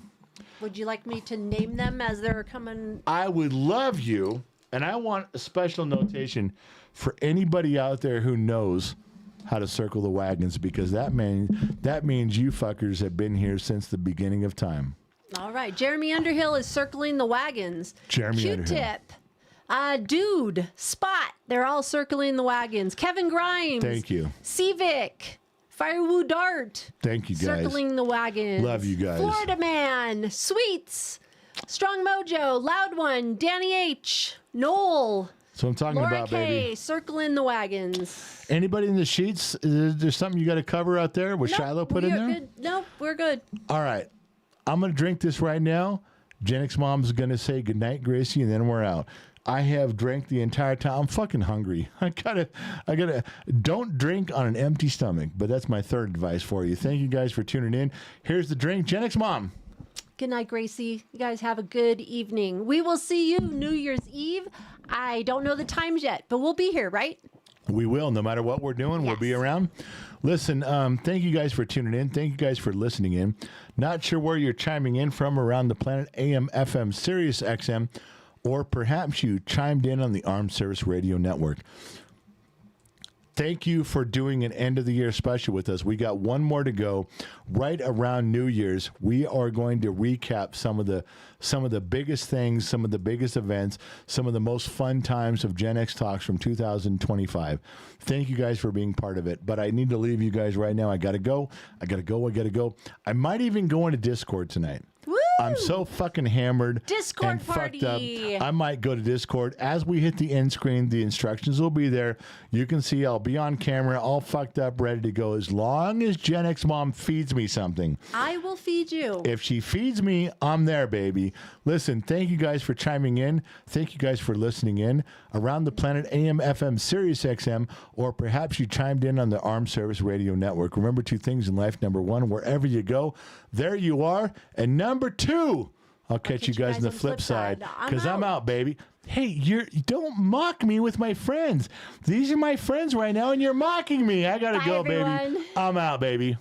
[SPEAKER 2] Would you like me to name them as they're coming?
[SPEAKER 1] I would love you, and I want a special notation for anybody out there who knows how to circle the wagons, because that means you fuckers have been here since the beginning of time.
[SPEAKER 2] All right. Jeremy Underhill is circling the wagons.
[SPEAKER 1] Jeremy Underhill.
[SPEAKER 2] Q-Tip. Dude, Spot, they're all circling the wagons. Kevin Grimes.
[SPEAKER 1] Thank you.
[SPEAKER 2] Civic. Firewoo Dart.
[SPEAKER 1] Thank you, guys.
[SPEAKER 2] Circling the wagons.
[SPEAKER 1] Love you guys.
[SPEAKER 2] Florida Man. Sweets. Strong Mojo. Loud One. Danny H. Noel.
[SPEAKER 1] So I'm talking
[SPEAKER 2] Laura
[SPEAKER 1] about,
[SPEAKER 2] K.
[SPEAKER 1] baby.
[SPEAKER 2] Circling the wagons.
[SPEAKER 1] Anybody in the sheets? Is there something you got to cover out there? Was Shiloh put in there?
[SPEAKER 2] Good. Nope, we're good.
[SPEAKER 1] All right. I'm going to drink this right now. Gen X Mom's going to say goodnight, Gracie, and then we're out. I have drank the entire time. I'm fucking hungry. I gotta, don't drink on an empty stomach, but that's my third advice for you. Thank you guys for tuning in. Here's the drink. Gen X Mom.
[SPEAKER 2] Good night, Gracie. You guys have a good evening. We will see you New Year's Eve. I don't know the times yet, but we'll be here, right?
[SPEAKER 1] We will. No matter what we're doing, we'll be around. Listen, thank you guys for tuning in. Thank you guys for listening in. Not sure where you're chiming in from around the planet, AM, FM, Sirius XM, or perhaps you chimed in on the Armed Service Radio Network. Thank you for doing an end of the year special with us. We got one more to go. Right around New Year's, we are going to recap some of the biggest things, some of the biggest events, some of the most fun times of Gen X Talks from 2025. Thank you guys for being part of it. But I need to leave you guys right now. I gotta go. I might even go into Discord tonight.
[SPEAKER 2] Woo!
[SPEAKER 1] I'm so fucking hammered
[SPEAKER 2] Discord
[SPEAKER 1] and fucked
[SPEAKER 2] party.
[SPEAKER 1] up. I might go to Discord. As we hit the end screen, the instructions will be there. You can see I'll be on camera, all fucked up, ready to go. As long as Gen X Mom feeds me something.
[SPEAKER 2] I will feed you.
[SPEAKER 1] If she feeds me, I'm there, baby. Listen, thank you guys for chiming in. Thank you guys for listening in. Around the planet, AM, FM, Sirius XM, or perhaps you chimed in on the Armed Service Radio Network. Remember two things in life. Number one, wherever you go, there you are. And number two, I'll catch you guys on the flip side, because I'm out, baby. Hey, you don't mock me with my friends. These are my friends right now, and you're mocking me. I got to go,
[SPEAKER 2] everyone.
[SPEAKER 1] baby. I'm out, baby.